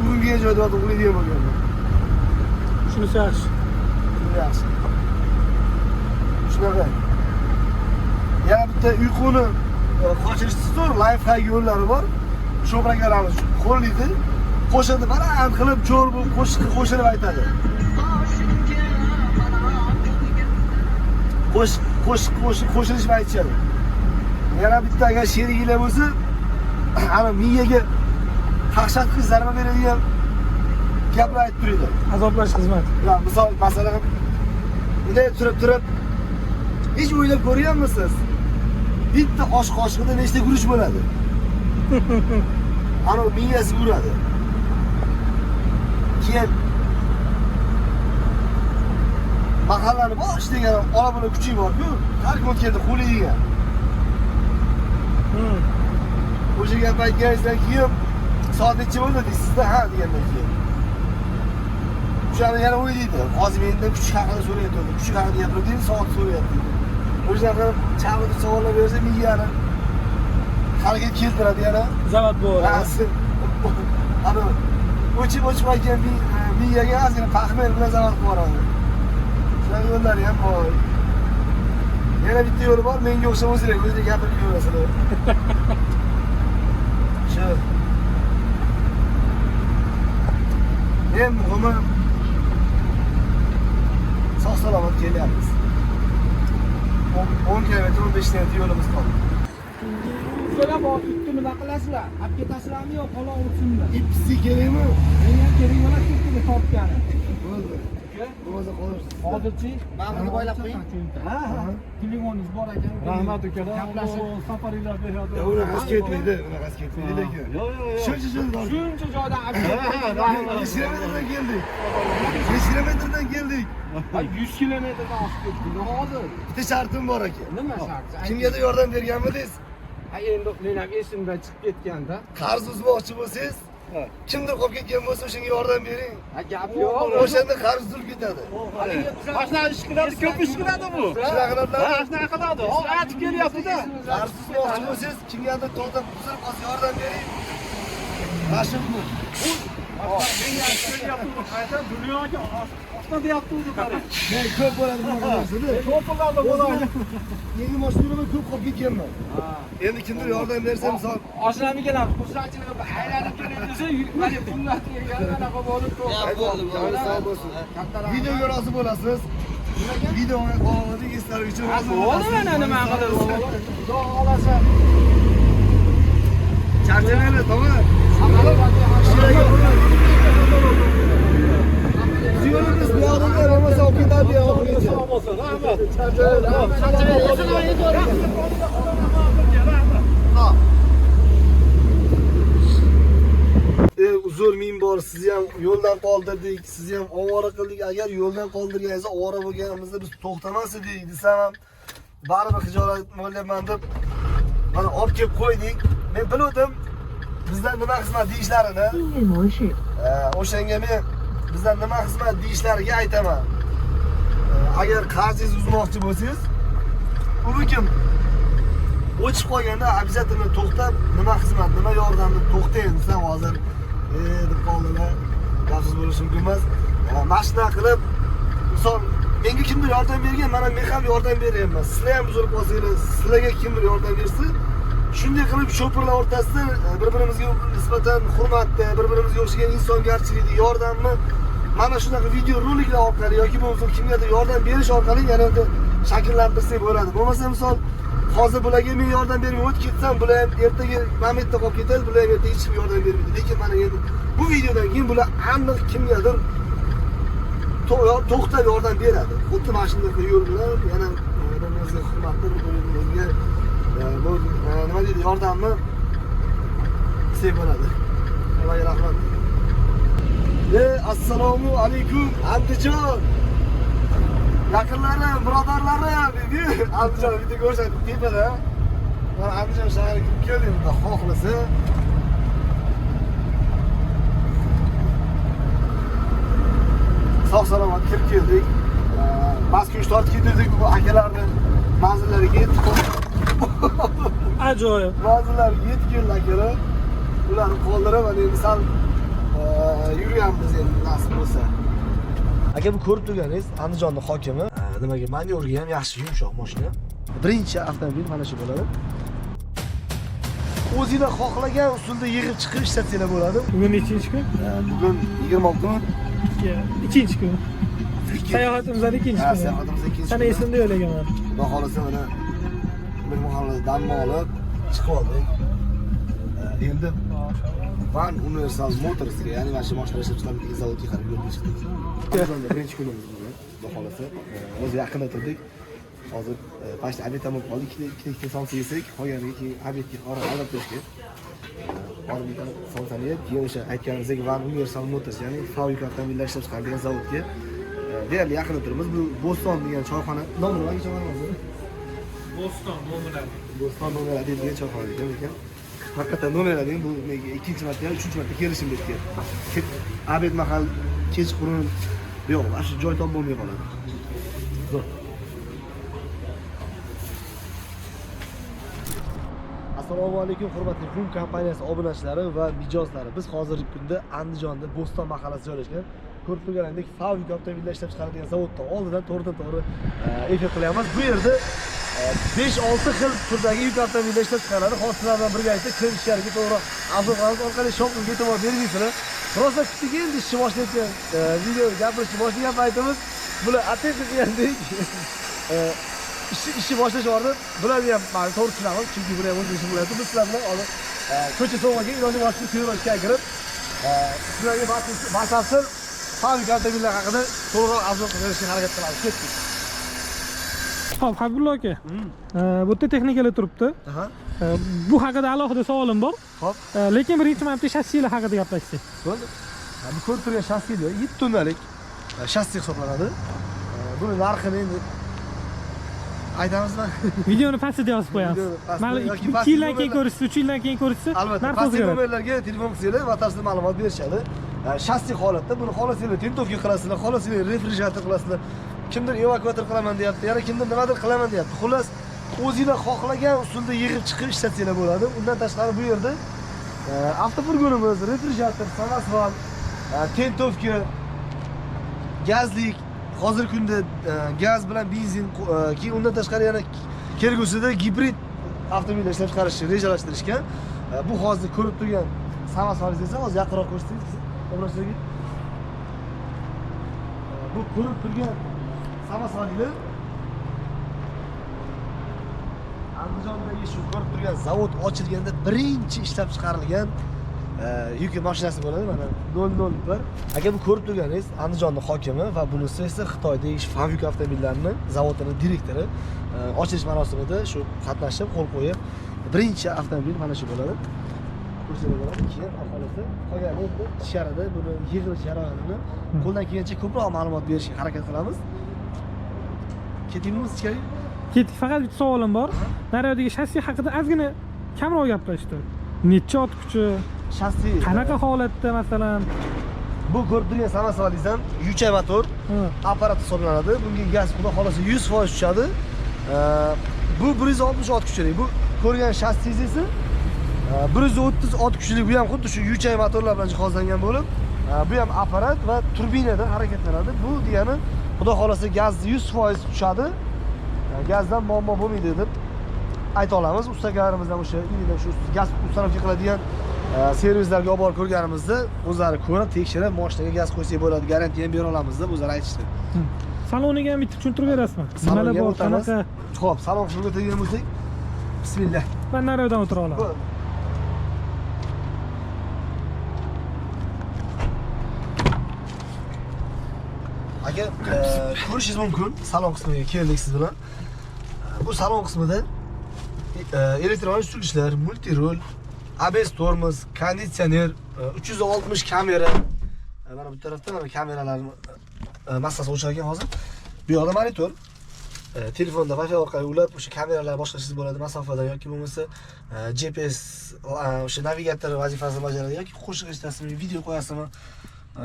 uyimga joyda o'tib uxlaydigan bo'lganman. Shunisi yaxshi. Yaxshi. Shunaqa. Yana bitta uyquni qochirishni zo'r life-hack yo'llari bor. Sho'brakalarimiz qo'llaydi, qo'shadi, baland qilib jo'r bo'lib qo'shilib aytadi. Qo'shilishni aytishadi. Yana bitta agar sheriklar bo'lsa, ana miyaga qaqshatqich zarba beradigan gaplar aytib turadi. Azoblash xizmat. Misol, masalan, bunday turib hech o'ylab ko'rganmisiz? Bitta osh qoshiqida nechta guruch bo'ladi? Ana miyasi uradi. Keyin mahallani boshidan olabuni kuchi bor-ku, har kun o'tganda qo'li yegan. O'sha gap aytganingizdan keyin soat necha bo'ldi deysizda, ha degandan keyin. O'shani yana o'ylaydi. Hozir mendan kuch haqida so'rayapti. Kuch haqida gapirdi, soat so'rayapti. O'shaqa chavida savollar bersa, miyani harakat keltiradi yana. Zavat bo'ladi. Ana o'chib aytgan miyaga ozgina paxmer bilan zavat qilib boradi. Shunaqa yo'llari ham bor. Yana bitta yo'li bor, menga o'xshab o'zingizga gapirib ko'rasizlar. Shu. Eng muhimi sog'-salomat kelyapmiz. 10 kilometr 15 kilometr yo'limiz qoldi. Sizlar bor, ikki nima qilasizlar? Olib ketasizlarmi yo qolib o'tsinlar? Ikkisi kerakmi? Menga kerak emas, ikkiga tortgani. Bo'ldi. aka. Bo'lmasa qolarsiz. Hozirchi Mana buni boylab qo'ying. Ha, telefoningiz bor ekan. Rahmat aka. Gaplashib. Safaringlar beradi. Unaqasi ketmaydi, unaqasi ketmaydi lekin. Shuncha Shuncha joydan Necha kilometrdan keldik? Necha kilometrdan keldik? 100 kilometrdan oshib ketdik. Hozir Bitta shartim bor aka. nima sharti? Kimgadir yordam berganmidingiz? Ha, endi men ham esimdan chiqib ketganda. Qarz uzmoqchi bo'lsangiz, kimdir qolib ketgan bo'lsa o'shanga yordam bering. Ha, gap yo'q. O'shanda qarz uzilib ketadi. Mashina ish qiladi, ko'p ish qiladi bu. Shunaqa qiladilar. Ha, shunaqa qiladi. Hozir aytib kelyapti-da. Qarz uzmoqchi bo'lsangiz, kimgadir to'xtab uzilib qolsa yordam bering. Mashina Dunyoga oshna deyapti o'zi qarang. men ko'p bo'ladi bunaqa narsada. Ko'p pullarda bo'ladi. Yangi mashinamni ko'p qolib ketganman. Endi kimdir yordam bersa, misol Oshnami keladi. Xursandchiligim aylanib keladi desa, mana pullar kelgan, anaqa bo'lib sog' bo'lsin. Videoga rozi bo'lasiz. Videoga qo'ydik istar uchun rozi bo'ldi mana nima qilib. Xudo xolasa. Charchamanglar, to'g'ri. Yo'limiz bu yoqda bo'lmasa olib ketadi yo'qgacha. Uzr ming bor, sizni ham yo'ldan qoldirdik, sizni ham ovora qildik. Agar yo'ldan qoldirganingiz ovora bo'lganimizda biz to'xtamas edik desam ham baribir xijolat bo'lyapman deb mana olib kelib qo'ydik. Men bildim bizdan nima xizmat deyishlarini. O'shanga men bizdan nima xizmat deyishlariga aytaman. Agar qarzingizni uzmoqchi bo'lsangiz, u kim o'chib qolganda обязательно to'xtab, nima xizmat, nima yordam deb to'xtang desam hozir deb qoldilar. Gapsiz bo'lishi mumkin emas. Mashina qilib, misol menga kimdir yordam bergan, mana men ham yordam beryapman. Sizlar ham uzilib qolsangiz, sizlarga kimdir yordam bersa, shunday qilib sho'pirlar o'rtasida bir-birimizga nisbatan hurmatni, bir-birimizga o'xshagan insongarchilikni, yordamni mana shunaqa video roliklar orqali yoki bo'lmasa kimgadir yordam berish orqali yanada shakllantirsak bo'ladi. Bo'lmasa misol hozir bularga men yordam bermay o'tib ketsam, bular ham ertaga momentda qolib ketadi, bular ham ertaga hech kim yordam bermaydi. Lekin mana endi bu videodan keyin bular aniq kimgadir to'xtab yordam beradi. Xuddi mashinaga yo'l bilan yana bir-birimizga hurmatni, bir-birimizga bu nima deydi, yordamni qilsak bo'ladi. Allohga rahmat. Assalomu alaykum Andijon. Yaqinlarim, birodarlarim, Andijon video ko'rsatib tepada. Men Andijon shahriga kirib keldim, xudo xohlasa. Sog' salomat kirib keldik. Baskich tortib ketirdik bu akalarni manzillariga yetib qoldik. Ajoyib. Manzillariga yetib keldik akalar. Ularni qoldirib, endi sal yurganmiz endi nasib bo'lsa. Aka bu ko'rib turganingiz Andijonning hokimi. Nimaga manyorga ham yaxshi yumshoq mashina. Birinchi avtomobil mana shu bo'ladi. O'zinglar xohlagan usulda yig'ib chiqib ishlatsanglar bo'ladi. Bugun nechinchi kun? Bugun 26 kun. Ikkinchi kun. Sayohatimizdan ikkinchi kun. Sayohatimizdan ikkinchi kun. Sana esimda yo'laganman. Xudo xolasa mana bir mahallada dam olib chiqib oldik. Endi Van Universal Motors'ga, ya'ni mana shu mashina ishlab chiqaradigan zavodga qarab yo'lga chiqdik. Andijonda birinchi kunimiz bugun. Xudo xolasa o'zi yaqinda turdik. Hozir pashta obed ham qoldik. Ikkita somsa yesak, qolganiga keyin obedga qarab olib turishga. Hozir bitta somsani yeb, keyin o'sha aytganingizdek Van Universal Motors, ya'ni fabrika avtomobillar ishlab chiqaradigan zavodga deyarli yaqinda turibmiz. Bu Bo'ston degan choyxona. Nomi nima choyxona? Bo'ston no'miladi. Bo'ston no'miladi degan choyxona ekan. Haqiqatan no'miladi. Bu menga ikkinchi marta, uchinchi marta kelishim ketgan. Obed mahal kechqurun yo'q, mana shu joy top bo'lmay qoladi. Zo'r. Assalomu alaykum hurmatli Fum kompaniyasi obunachilari va mijozlari. Biz hozirgi kunda Andijonda Bo'ston mahallasida joylashgan ko'rib turganingdek fabrika avtomobillar ishlab chiqaradigan zavoddan oldidan to'g'ridan-to'g'ri efir qilyapmiz. Bu yerda 5-6 xil turdagi yuk avtomobillar ishlab chiqariladi. Hozirlardan birgalikda kirib ishlariga to'g'ri avtomobil orqali shopingga e'tibor bermaysizlar. Rosa kutdik endi ishni boshlayotgan video gapirishni boshlagan paytimiz bular ateş degandek ishni boshlash ordi. Bularni ham men to'g'ri tushunaman, chunki bular ham o'z ishi bo'layapti. Biz sizlar bilan hozir ko'cha so'g'aga iloji boricha ko'rishga kirib sizlarga batafsil Fabrik avtomobillar haqida to'g'riroq arzon berishga harakat qilamiz. Ketdik. Xo'p, Habibullo aka. Bu yerda texnikalar turibdi. Aha. Bu haqida alohida savolim bor. Xo'p. Lekin birinchi marta shassilar haqida gaplashsak. Bo'ldi. Bu ko'rib turgan shassilar 7 tonnalik shassi hisoblanadi. Buni narxini endi aytamizmi? Videoni pastida yozib qo'yamiz. Mana 2 yildan keyin ko'rishsiz, 3 yildan keyin ko'rishsiz. Albatta, narx pastki o'zgaradi. nomerlarga telefon qilsanglar, batafsil ma'lumot berishadi. Shassi holatda buni xohlasanglar tintovka qilasizlar, xohlasanglar refrigerator qilasizlar. Kimdir evakuator qilaman deyapti, yana kimdir nimadir qilaman deyapti. Xullas, o'zingizlar xohlagan usulda yig'ib chiqib ishlatsanglar bo'ladi. Undan tashqari bu yerda avtofurgonimiz, refrigerator, samosval, tintovka, gazlik, hozirgi kunda gaz bilan benzin, keyin undan tashqari yana kelgusida gibrid avtomobillar ishlab chiqarishni rejalashtirishgan. Bu hozir ko'rib turgan samosvalingiz esa hozir yaqinroq ko'rsangiz, obrazlarga. Bu ko'rib turgan samosvalinglar Andijondagi shu ko'rib turgan zavod ochilganda birinchi ishlab chiqarilgan yuk mashinasi bo'ladi, mana 001. Aka bu ko'rib turganingiz Andijonning hokimi va bunisi esa Xitoydagi Fabrik avtomobillarning zavodining direktori ochilish marosimida shu qatnashib, qo'l qo'yib, birinchi avtomobil mana shu bo'ladi. Ko'rsatib bo'ladi. Keyin aholisi qolgan endi ichkarida buni yig'ilish jarayonini qo'ldan kelgancha ko'proq ma'lumot berishga harakat qilamiz. Ketdingmi ichkariga? Ketdik, faqat bitta savolim bor. Naryodagi shassi haqida ozgina kamroq gaplashdi. Necha ot kuchi, Shassi qanaqa holatda masalan? bu ko'rib turgan samosvalingiz ham yuchay motor apparat hisoblanadi. Bunga gaz xudo xolasa 100% tushadi. Bu 160 ot kuchli. Bu ko'rgan shassingiz esa 130 ot kuchli. Bu ham xuddi shu yuchay motorlar bilan jihozlangan bo'lib, bu ham apparat va turbinada harakatlanadi. Bu degani xudo xolasa gaz 100% tushadi. Gazdan muammo bo'lmaydi deb ayta olamiz. Ustalarimizdan o'sha inidan shu gaz ustavka qiladigan servislarga olib borib ko'rganimizda o'zlari ko'rib, tekshirib, mashinaga gaz qo'ysak bo'ladi, garantiya ham bera olamiz deb o'zlari aytishdi. Saloniga ham bitta tushuntirib berasizmi? Nimalar bor, qanaqa? Xo'p, salon qismiga o'tadigan bo'lsak, bismillah. Men naryodan o'tira olaman. Aka, ko'rishingiz mumkin, salon qismiga keldik siz bilan. Bu salon qismida elektronik tutqichlar, multirol, ABS tormoz, konditsioner, 360 kamera. Mana bu tarafda mana kameralarni massasi o'char ekan hozir. Bu yoqda monitor. Telefonda Wi-Fi orqali ulab o'sha kameralar boshqarishsiz bo'ladi masofadan yoki bo'lmasa GPS o'sha navigator vazifasini bajaradi yoki qo'shiq eshitasizmi, video qo'yasizmi.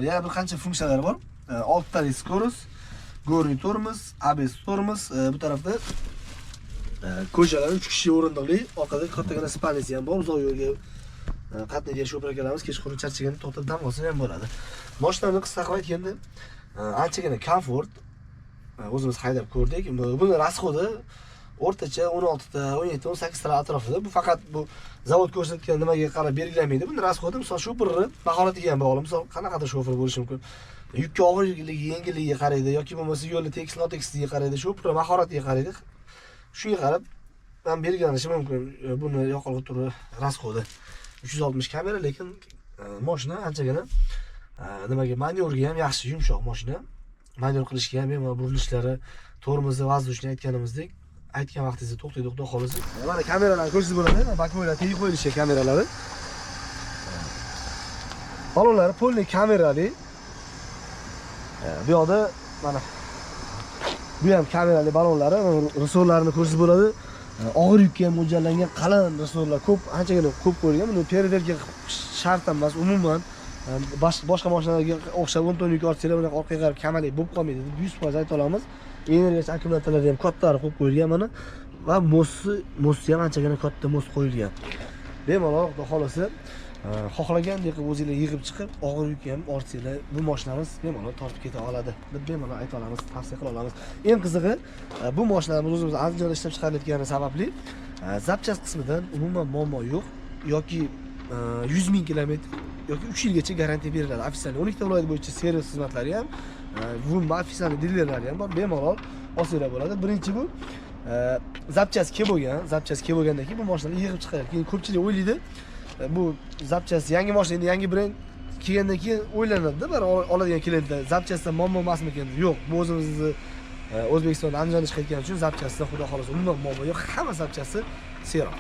Yana bir qancha funksiyalar bor. Oltitali skorost, gorniy tormoz, ABS tormoz, bu tarafda ko'chalar 3 kishi o'rindiqli, orqada kattagina spalnisi ham bor. Uzoq yo'lga qatnaydigan sho'par akalarimiz kechqurun charchaganda to'xtab dam olsa ham bo'ladi. Mashinani qisqa qilib aytganda, anchagina komfort. O'zimiz haydab ko'rdik. Buni rasxodi o'rtacha 16 ta, 17 ta, 18 ta atrofida. Bu faqat bu zavod ko'rsatgan nimaga qarab belgilanmaydi. Buni rasxodi misol shoferni mahoratiga ham bog'liq. Misol qanaqadir shofer bo'lishi mumkin. Yukka og'irligi, yengilligiga qaraydi yoki bo'lmasa yo'lda tekis notekisligi qaraydi, shofer mahoratiga qaraydi. Shunga qarab ham belgilanishi mumkin. Buni yoqilg'i turi rasxodi 360 kamera, lekin mashina anchagina nimaga manyorga ham yaxshi, yumshoq mashina. Manyor qilishga ham bemalol burilishlari, tormozni, воздушni aytganimizdek, aytgan vaqtingizda to'xtaydi, xudo xolasa. Mana kameralarni ko'rsangiz bo'ladi, bakmoylar tegib qo'yilishi kameralari. Balonlari polniy kamerali. Bu yoqda mana bu ham kamerali balonlari, resorlarni ko'rsangiz bo'ladi. Og'ir yukka ham mo'ljallangan qalin resorlar ko'p, anchagina ko'p qo'yilgan. Buni periferga shart emas, umuman boshqa mashinalarga o'xshab 10 tonna yuk ortsanglar, bunaqa orqaga qarab kamalik bo'lib qolmaydi deb 100% ayta olamiz. Energiya akkumulyatorlari ham kattalari qo'yib qo'yilgan mana va mosti ham anchagina katta most qo'yilgan. Bemalol xudo xolasa xohlagandek qilib o'zingizlar yig'ib chiqib, og'ir yukni ham ortsanglar, bu mashinamiz bemalol tortib keta oladi deb bemalol ayta olamiz, tavsiya qila olamiz. Eng qizig'i, bu mashinamiz o'zimiz Andijonda ishlab chiqarilayotgani sababli zapchast qismidan umuman muammo yo'q yoki 100 ming kilometr yoki 3 yilgacha garantiya beriladi. Ofitsial 12 ta viloyat bo'yicha servis xizmatlari ham, bu ofitsial dilerlari ham bor, bemalol olsanglar bo'ladi. Birinchi bu zapchast kelib bo'lgandan keyin bu mashinalarni yig'ib chiqaradi. Keyin ko'pchilik o'ylaydi, bu zapchast yangi mashina, endi yangi brend kelgandan keyin o'ylanadi bir oladigan klientlar zapchastdan muammo emasmikan? Yo'q, bu o'zimizni O'zbekistondan Andijonga chiqayotgan uchun zapchastdan xudo xolasa umuman muammo yo'q. Hamma zapchasi seroq.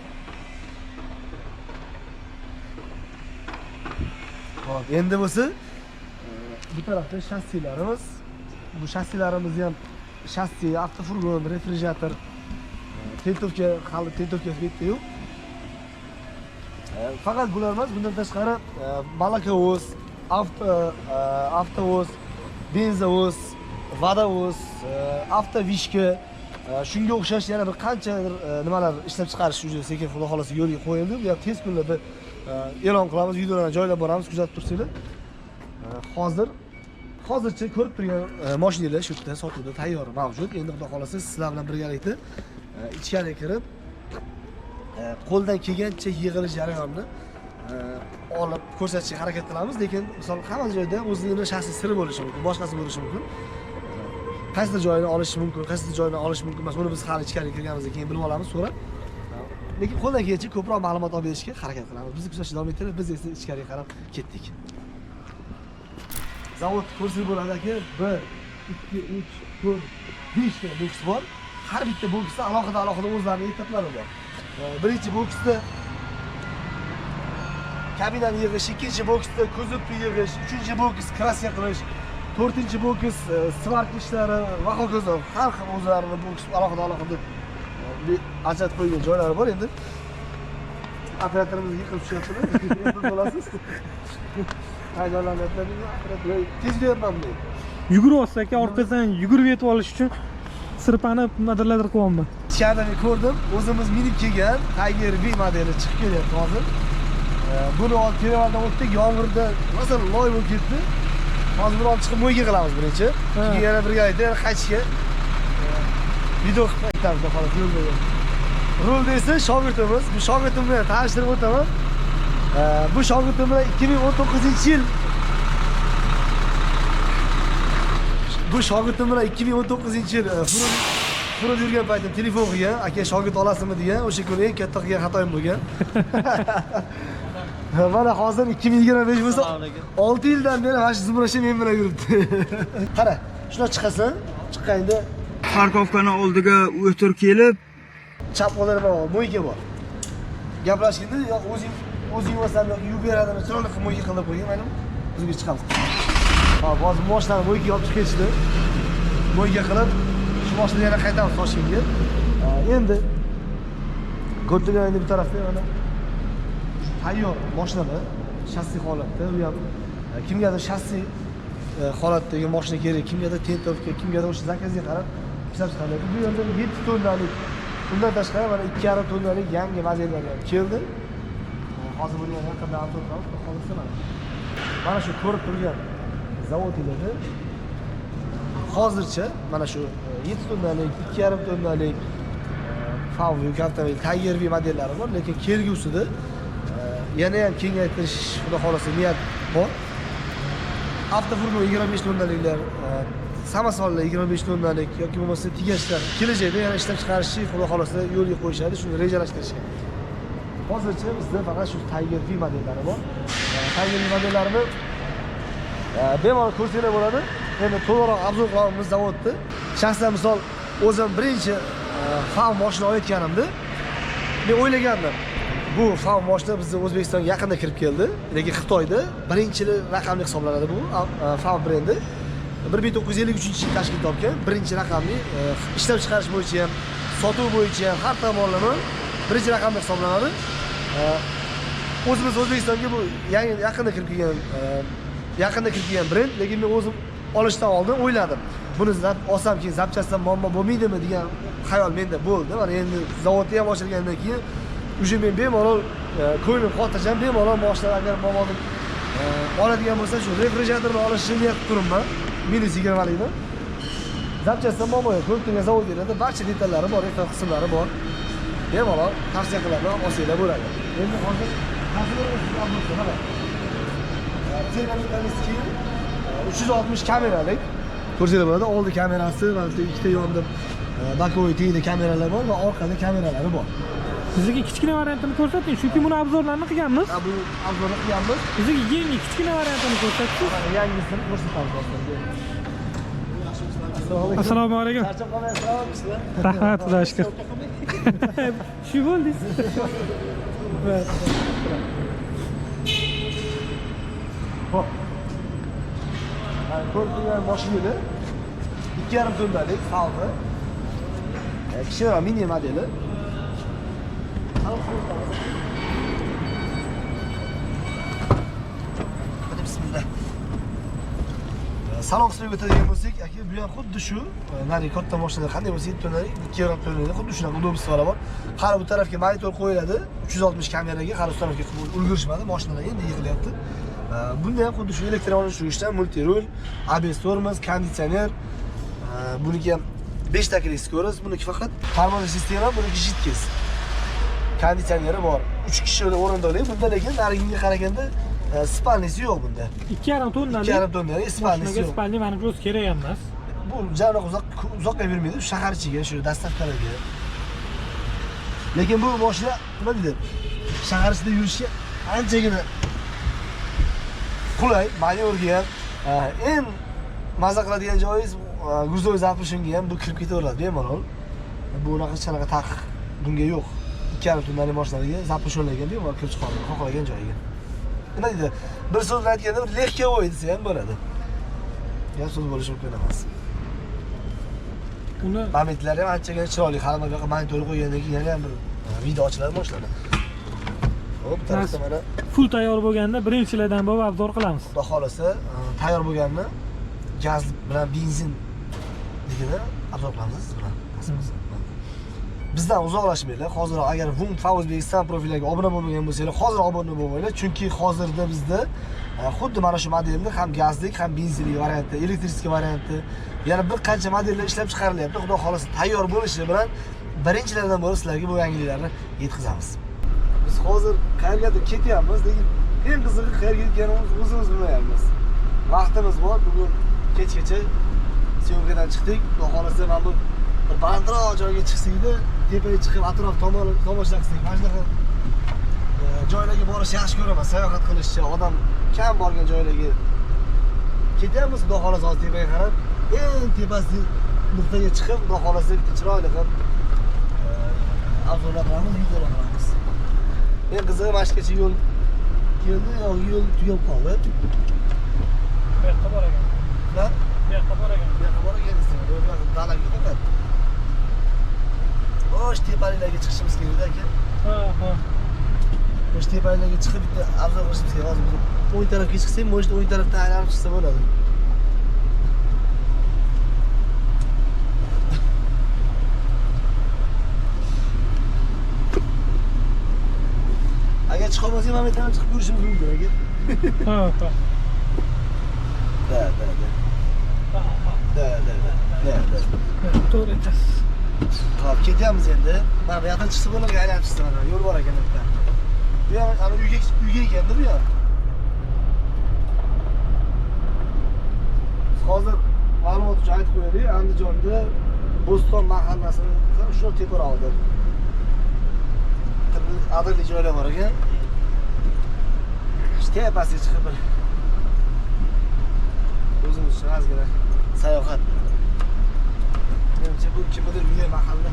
Hop, endi bo'lsa bu tarafda shassilarimiz. Bu shassilarimizni ham shassi, avtofurgon, refrigerator, tentovka, hali tentovka bitdi-yu. Faqat bular emas, bundan tashqari balakovoz, avtovoz, benzovoz, vodovoz, avtovishka, shunga o'xshash yana bir qanchadir nimalar ishlab chiqarish uchun sekin xudo xolasa yo'lga qo'yildi. Bu ham tez kunlarda e'lon qilamiz, videolarni joylab boramiz, kuzatib tursanglar. Hozircha ko'rib turgan mashinalar shu yerda sotuvda tayyor mavjud. Endi xudo xolasa sizlar bilan birgalikda ichkariga kirib qo'ldan kelgancha yig'ilish jarayonini olib ko'rsatishga harakat qilamiz, lekin misol hamma joyda o'zining shaxsiy siri bo'lishi mumkin, boshqasi bo'lishi mumkin. Qaysi joyini olish mumkin, qaysi joyini olish mumkin emas, buni biz hali ichkariga kirganimizdan keyin bilib olamiz so'rab. Lekin qo'ldan kelgancha ko'proq ma'lumot olib berishga harakat qilamiz. Bizni kuzatishni davom ettirib, biz esa ichkariga qarab ketdik. Zavod ko'rsatib bo'ladi aka, 1, 2, 3, 4, 5 ta boks bor. Har bitta boksda alohida o'zlarining etaplari bor. Birinchi boksda kabinani yig'ish, ikkinchi boksda kuzovni yig'ish, uchinchi boks kraska qilish, to'rtinchi boks svarka ishlari va hokazo. Har xil o'zlarining boks alohida ajratib qo'ygan joylari bor. Endi operatorimiz yiqilib tushyapti. Bo'lasiz. Haydalanayapti. Operator tez deyapman men. Yuguryapsiz aka, orqasidan yugurib yetib olish uchun sirpani nimadirlar qilyapman. Ichkarida men ko'rdim, o'zimiz minib kelgan Tiger V modeli chiqib kelyapti hozir. Buni olib telefondan o'tdik, yomg'irda masalan loy bo'lib ketdi. Hozir buni olib chiqib mo'yga qilamiz birinchi. Keyin yana birgalikda qaytishga video qilib aytamiz xolos yo'lda. Rulda esa shogirdimiz, bu shogirdim bilan tanishtirib o'taman. Bu shogirdim bilan 2019-yil Bu shogirdim bilan 2019-yil Furud yurgan paytim telefon qilgan, aka shogird olasizmi degan, o'sha kuni eng katta qilgan xatoyim bo'lgan. Mana hozir 2025 bo'lsa 6 yildan beri mana shu zumrasha men bilan yuribdi. Qara, shuna chiqasan, chiqqanda parkovkani oldiga o'tirib kelib, chap qo'llarga mo'yga bor. Gaplashganda yo'q o'zing bo'lsan yoki yuvib beradimi, chiroyli qilib mo'yga qilib qo'ygan, maylimi? Bizga chiqamiz. Hop, hozir mashinani mo'yga olib chiqib ketishdi. Mo'yga qilib shu mashinani yana qaytamiz Toshkentga. Endi ko'rtirgan bu tarafda mana tayyor mashinalar shassi holatda, u ham kimgadir shassi holatdagi mashina kerak, kimgadir tentovka, kimgadir o'sha zakazga qarab ishlab chiqariladi. Bu yerda 7 tonnalik, undan tashqari mana 2,5 tonnalik yangi modellar ham keldi. Hozir buni yaqindan olib o'tamiz, xohlasa mana shu ko'rib turgan zavodlarda hozircha mana shu 7 tonnalik, 2,5 tonnalik FAV avtomobil Tiger V modellari bor, lekin kelgusida yana ham kengaytirish xudo xolasa niyat bor. Avtofurgon 25 tonnaliklar, samosollar 25 tonnalik yoki bo'lmasa tigashlar kelajakda yana ishlab chiqarishni xudo xolasa yo'lga qo'yishadi, shuni rejalashtirishgan. Hozircha bizda faqat shu Tiger V modellari bor. Tiger V modellarini bemalol ko'rsanglar bo'ladi. Endi to'liqroq obzor qilamiz zavodda. Shaxsan misol o'zim birinchi FAV mashina olayotganimda men o'ylagandim. Bu FAV mashina bizning O'zbekistonga yaqinda kirib keldi, lekin Xitoyda birinchi raqamli hisoblanadi bu FAV brendi. 1953-yil tashkil topgan birinchi raqamli ishlab chiqarish bo'yicha ham, sotuv bo'yicha ham har tomonlama birinchi raqamli hisoblanadi. O'zimiz O'zbekistonga bu yangi yaqinda kirib kelgan brend, lekin men o'zim olishdan oldin o'yladim. Buni olsam keyin zapchastdan muammo bo'lmaydimi degan xayol menda bo'ldi. Mana endi zavodni ham ochilgandan keyin уже men bemalol ko'nglim xotirjam, bemalol mashina agar momodim oladigan bo'lsa shu refrigeratorni olishni niyat qilib turibman. -20 likdan. Zapchastdan muammo yo'q. Ko'p turgan zavodlarda barcha detallari bor, ekran qismlari bor. Bemalol tavsiya qilaman, olsanglar bo'ladi. Endi hozir mana 360 kameralik ko'rsanglar bo'ladi. Oldi kamerasi va ikkita yonda bokovoy tengda kameralar bor va orqada kameralari bor. Bizga kichkina variantini ko'rsating, chunki buni obzorlarni qilganmiz. Bu obzorni qilganmiz. Bizga yangi kichkina variantini ko'rsating. Yangisini ko'rsatamiz hozir. Assalomu alaykum. Charchab qolmaysizlar? Rahmat, xudoga shukr. Shu bo'ldingiz. Hop. Ko'rdigan mashinada 2,5 tonnalik salg'i. Kichkina mini modeli. Hadi bismillah. Salon qismiga o'tadigan bo'lsak, aka bu ham xuddi shu, nari katta mashinalar qanday bo'lsa 7 tonnalik, 2,5 tonnalik xuddi shunaqa udobstvolar bor. Qara bu tarafga monitor qo'yiladi, 360 kameraga, qara bu tarafga ulgurishmadi, mashinalar endi yig'ilyapti. Bunda ham xuddi shu elektr olishtirgichdan multirul, ABS tormoz, konditsioner, buniki ham 5 taklik skorost, buniki faqat tormoz sistema, buniki jidkes. Konditsioneri bor. 3 kishi o'rindiqli. Bunda lekin narigiga qaraganda spalnisi yo'q bunda. 2,5 tonnalik. 2,5 tonnalik spalnisi yo'q. Spalni mana o'zi kerak emas. Bu janoq uzoqqa bermaydi, shahar ichiga, shu dastavkalarga. Lekin bu mashina nima deydi? Shahar ichida yurishga anchagina qulay, manyorga ham eng maza qiladigan joyingiz gruzovoy запрещенga ham bu kirib ketaveradi bemalol. Bu unaqa chanaqa taqiq bunga yo'q. 2,5 tonnalik mashinalarga запрещенlarga bemalol kirib chiqadi, xohlagan joyiga. Nima deydi? Bir so'z bilan aytganda bir lehkovoy desa ham bo'ladi. Gap so'z bo'lishi mumkin emas. Uni Pametlari ham anchagina chiroyli. Hali bu yoqqa monitor qo'ygandan keyin yana ham bir video ochiladi mashinalar. Hop, tarafda mana full tayyor bo'lganda birinchilardan bo'lib obzor qilamiz. Xudo xolasa, tayyor bo'lganini gaz bilan benzin ligini obzor qilamiz siz bilan. Bizdan uzoqlashmanglar. Hozir agar Vum Favuzbekiston profiliga obuna bo'lmagan bo'lsangiz, hozir obuna bo'linglar, chunki hozirda bizda xuddi mana shu modelni ham gazlik, ham benzinli varianti, elektrический varianti, yana bir qancha modellar ishlab chiqarilyapti. Xudo xolasa tayyor bo'lishi bilan birinchilardan bo'lib sizlarga bu yangiliklarni yetkazamiz. Biz hozir qayergadir ketyapmiz, lekin eng qizig'i qayerga ketganimizni o'zimiz bilmayapmiz. Vaqtimiz bor, bugun kechgacha syomkadan chiqdik. Xudo xolasa mana bu bir balandroq joyga chiqsak-da, tepaga chiqib atrof tomosha qilsak, mana shunaqa joylarga borish yaxshi ko'raman. Sayohat qilishcha, odam kam borgan joylarga ketyapmiz. Xudo xolasa hozir tepaga qarab, eng tepasi nuqtaga chiqib, xudo xolasa bitta chiroyli qilib avtolar qilamiz, videolar qilamiz. Men qizig'i mana shugacha yo'l keldi, yo'l tugab qoldi. Bu yoqqa bor ekan. Ha? Bu yoqqa bor ekan. Bu yoqqa bor ekan desam, yo'l dalaga faqat. O'sh tepaliklarga chiqishimiz kerak aka. Ha. O'sh tepaliklarga chiqib bitta obzor qilishimiz kerak. Hozir o'ng tarafga chiqsak, mana shu o'ng tarafdan aylanib chiqsa bo'ladi. Agar chiqolmasak, mana bu yerdan chiqib ko'rishimiz mumkin aka. Ha. Da. To'g'ri aytasiz. Hop, ketyapmiz endi. Mana bu yoqdan chiqsa bo'ladi, aylanib chiqsa mana yo'l bor ekan bitta. Bu ham ana uyga ekanda bu ham. Hozir ma'lumot uchun aytib qo'yaylik, Andijonda Bo'ston mahallasini shu teparoqda. Adirli joylar bor ekan. Tepasiga chiqib bir o'zimiz uchun ozgina sayohat. Menimcha bu kimdir uyi mahalla.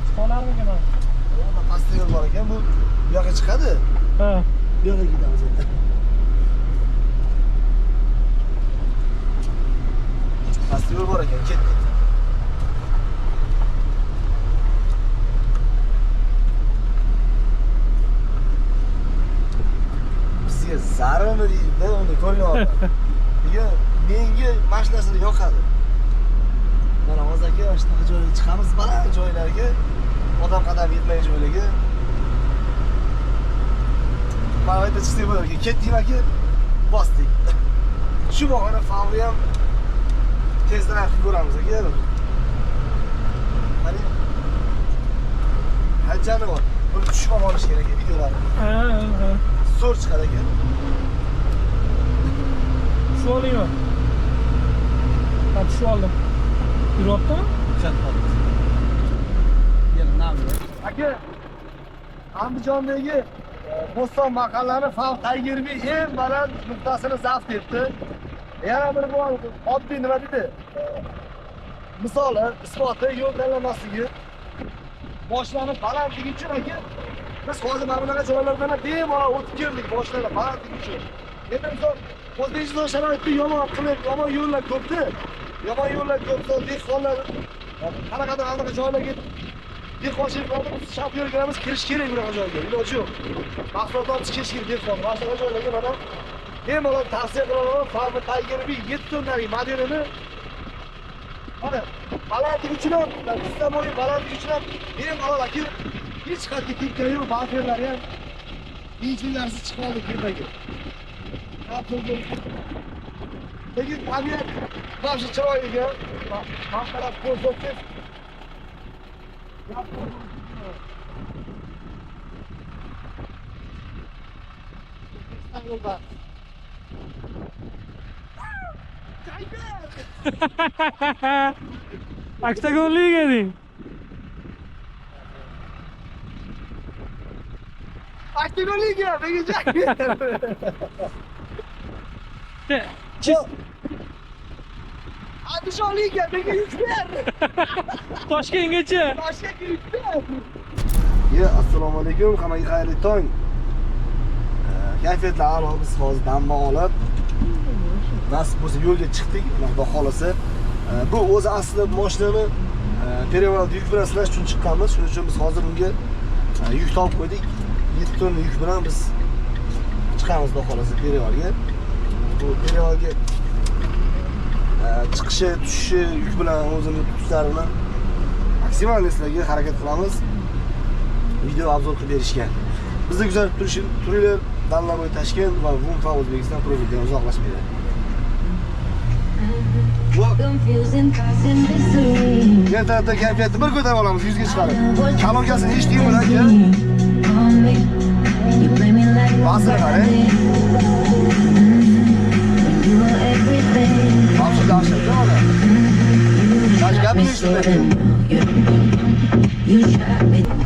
Chiqolarmikan hozir? Mana pastda yo'l bor ekan, bu yoqqa chiqadi. Ha. Bu yoqqa ketamiz endi. Pastda yo'l bor ekan, ketdik. Bizga zararmi deydi, uni ko'ryapman. Menga mashinasini yoqadi. Mana hozir aka shunaqa joyga chiqamiz, baland joylarga, odam qadam yetmagan joylarga. Mana bu yerda chiqsak bo'lar ekan. Ketdik aka, bosdik. Shu bahona favori ham tezroq qilib ko'ramiz aka. Mana hajjani bor. Buni tushib olish kerak aka videolarni. Ha. Zo'r chiqadi aka. Shu olaymi? tushib oldim. Yuryaptimi? Aka, Andijondagi Bo'ston mahallani Fav Taygerbi eng baland nuqtasini zabt etdi. Yana bir bu oddiy nima dedi? Misoli, isboti yo'l tanlamasligi. Boshlanib balandligi uchun aka, biz hozir mana bunaqa joylardan bemalol o'tib keldik boshlanib balandligi uchun. Endi misol O'zbekiston sharoitida yomon qilib, yomon yo'llar ko'pdi. Yomon yo'llar ko'p, dehqonlar qanaqadir anaqa joylarga dehqonchiliklarni shart yo'llarimiz kirish kerak bunaqa joyga. Iloji yo'q. Mahsulot olib chiqish kerak dehqon. Boshqa joylarga mana bemalol tavsiya qilaman. Farm Tiger'ning 7 tonnalik modelini mana balandligi uchun ham, istamoyi balandligi uchun ham bemalol aka hech qanday tekka yo'q, bafferlari ham qiyinchiliklarsiz chiqib oldi tepaga. Lekin tabiat mana chiroyliga manfaat ko'rsatib Aktagonlik eding. Aktagonliga begijak. Andijonlikga menga yuk ber. Toshkentgacha. Toshkentga yuk ber. Ya, assalomu alaykum, hammaga xayrli tong. Kayfiyatlar a'lo, biz hozir dam olib nasib bo'lsa yo'lga chiqdik, Xudo xolasa. Bu o'zi aslida mashinani перевал yuk bilan silash uchun chiqqanmiz. Shuning uchun biz hozir unga yuk topib qo'ydik. 7 tonna yuk bilan biz chiqamiz Xudo xolasa перевалga. Bu перевалga chiqishi, tushishi yuk bilan o'zini tutishlarni maksimalistlarga harakat qilamiz. Video obzor qilib berishgan. Bizni kuzatib turinglar. Danlaboy Toshkent va Vunfa O'zbekiston provinsiyadan uzoqlashmaydi. Ertalabda kayfiyatni bir ko'tarib olamiz, 100 ga chiqarib. Kalonkasini eshitdingmi aka? Basra qarang. Hozir dashadi mana. Gapni eshitmaydi.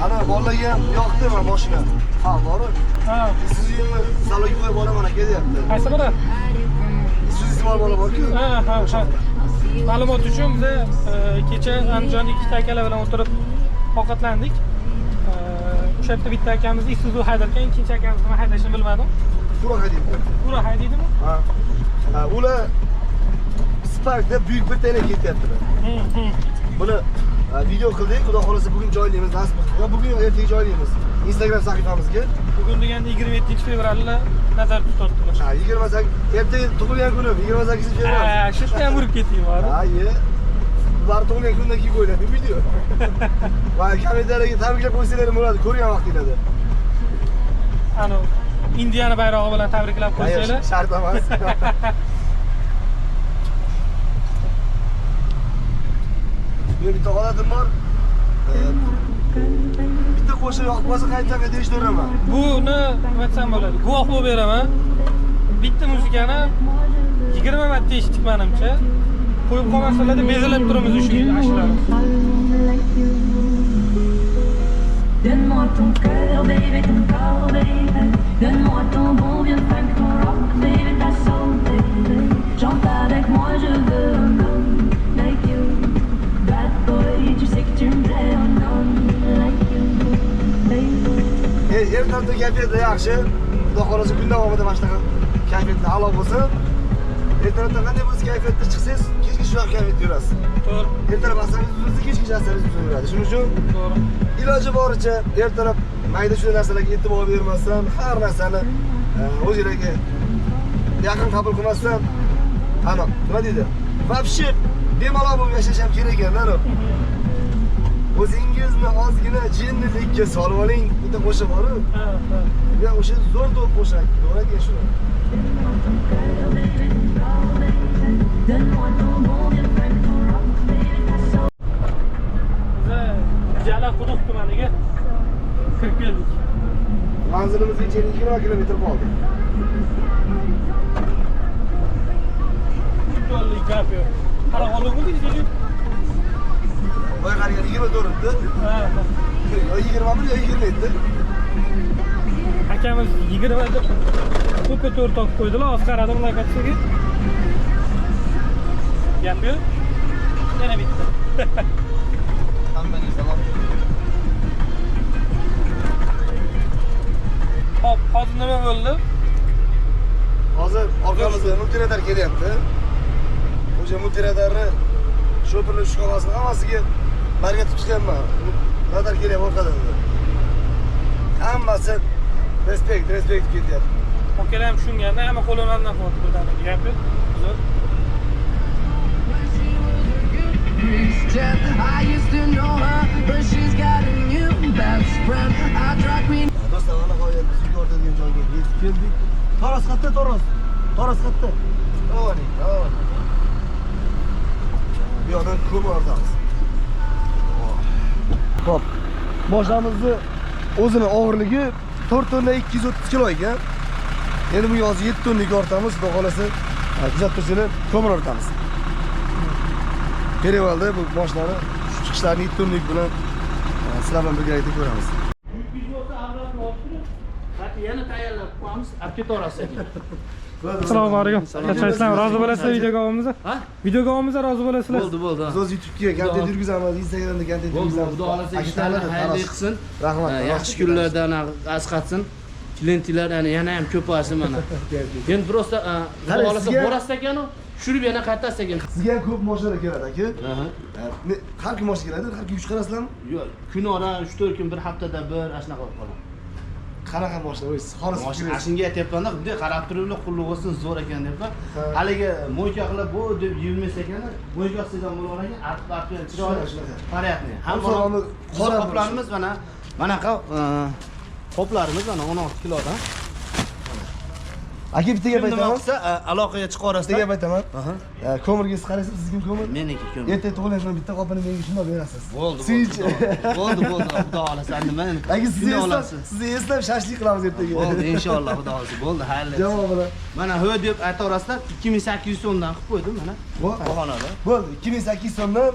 Ana bolaga ham yoqdi mana mashina. Ha, bor-ku. Ha. Siz yengil salonga qo'yib olaman aka deyapti. Qaysi biri? Siz ismol bola bor-ku. Ha. Ma'lumot uchun biz kecha Andijonda ikkita akalar bilan o'tirib ovqatlandik. O'sha yerda bitta akamiz Isuzu haydarkan, ikkinchi akamiz nima haydashini bilmadim. Pura haydaydi. Pura haydaydimi? Ha. Ular Sparkda buyuk bir tane ketyaptilar. Buni video qildik, Xudo xolasa bugun joylaymiz, nasib bo'lsa. Bugun ertaga joylaymiz. Instagram sahifamizga. Bugun deganda 27-fevralni nazarda tutibdilar. Ha, 28 ertaga tug'ilgan kunim, 28-fevral. Ha, shu yerda ham urib keting bor. Ha, ular tug'ilgan kundan keyin qo'yiladi video. Va kommentariyaga tabriklab qo'ysanglar bo'ladi, ko'rgan vaqtingizda. Ana Indiyani bayrog'i bilan tabriklab qo'ysanglar. Shart emas. Men bitta holatim bor. Bitta qo'shiq yoqmasa qaytaga deyishdiraman. Buni nima desam bo'ladi? Guvoh bo'lib beraman. Bitta muzikani 20 marta eshitdik menimcha. Qo'yib qolmasalarda bezalab turamiz shu ashlarni. Donne-moi ton cœur, baby, ton corps, baby. Donne-moi ton bon vieux funk, ton rock, baby, ta soul, baby. Chante avec moi, je veux un homme like you. Bad boy, tu sais que tu me plais, un homme like you, baby. Ertalabda kayfiyatda yaxshi. Xudo xolasa kun davomida mana shunaqa kayfiyatda a'lo bo'lsin. Ertalabda qanday bo'lsa kayfiyatda chiqsangiz, kechga shunaqa kayfiyatda yurasiz. To'g'ri. Ertalab asangiz buzilsa, kechgacha asangiz buziladi. Shuning uchun To'g'ri. iloji boricha ertalab mayda shu narsalarga e'tibor bermasdan, har narsani o'zingizga yaqin qabul qilmasdan, ana, nima deydi? Вообще bemalol bo'lib yashash ham kerak ekan-da. O'zingizni ozgina jinnilikka solib oling. Bitta qo'shiq bor-ku. Ha. Ya o'sha zo'r to'p qo'shiq. To'g'ri ekan shu. Jala quduq tumaniga kirib keldik. Manzilimizga 20 kilometr qoldi. Yo'llik gap yo'q. Qara olib Nechta? Voy qariga 24 edi. Ha. Yo 20 mi yo 27 edi. Akamiz 20 deb ko'pga to'g'ri topib qo'ydilar. Hozir qaradim lakatchaga. Gap yo'q. Yana bitta. Hammaga salom. Hop, hozir nima bo'ldi? Hozir orqamizda multiradar kelyapti. O'sha multiradarni sho'pirni shkolasini hammasiga barga tutganman. Radar kelyapti orqadan. Hammasi respekt ketyapti. Okalar ham tushunganda hamma qo'limdan foto ko'taradi. Gap yo'q. Uzr. I used to know her, but she's got a new best friend. I drag me. Do'stlar, mana qo'yib bizga o'rtagan joyga yetib keldik. Toros qayerda, Toros? Toros qayerda? Oling. Bu yoqdan ko'p o'rtamiz. Xo'p. Boshamizni o'zini og'irligi 4 tonna 230 kilo ekan. Endi bu yoz 7 tonlik ortamiz, xudo xolasa, kuzatib tursanglar, ko'mir ortamiz. Perivalda bu moshinani chiqishlarini 7 tonlik bilan sizlar bilan birgalikda ko'ramiz. Yana tayyorlab qo'yamiz, olib ketaverasiz. Assalomu alaykum. Qachon rozi bo'lasizlar videoga olamiz? Ha? Videoga olamiz, rozi bo'lasizlar. Bo'ldi. Biz o'z YouTube'ga kontent yurgizamiz, Instagramda kontent yurgizamiz. Xudo xolasa ishlarni xayrli qilsin. Rahmat. Yaxshi kunlardan asqatsin. Klientlar yana ham ko'paysin mana. Endi prosta xudo xolasa borasiz ekan-ku, tushirib yana qaytasiz ekan. Sizga ham ko'p mashinalar keladi aka. Har kun mashina keladi, har kun yuk chiqarasizlarmi? Yo'q, kunora 3-4 kun, bir haftada bir shunaqa qilib qoladi. Qanaqa mashina o'zingiz? Xolis Mashina shunga aytyapman-da, bunday qarab turiblar, qulluq bo'lsin, zo'r ekan debman. Haligi mo'yka qilib bu deb yurmas ekan, mo'yka qilsam bo'lar ekan, artib chiroyli qaryapti. Hamma qora qoplarimiz manaqa qoplarimiz mana 16 kilodan. Aka bittaga Nima aytaman. qilsa aloqaga chiqarasiz. Bittaga aytaman. Ko'mirga qaraysiz, sizga ko'mir. Meniki ko'mir. Ertaga tug'ilgan bitta qopini menga shunday berasiz. Bo'ldi. Bo'ldi, xudo xolasa nima endi. Aka sizni eslab shashlik qilamiz ertaga. Bo'ldi, inshaalloh xudo xolasa. Bo'ldi, xayrli. Javob bilan. Mana ho deb aytaverasizlar, 2800 so'mdan qilib qo'ydim mana. Bahonada. Bo'ldi, 2800 so'mdan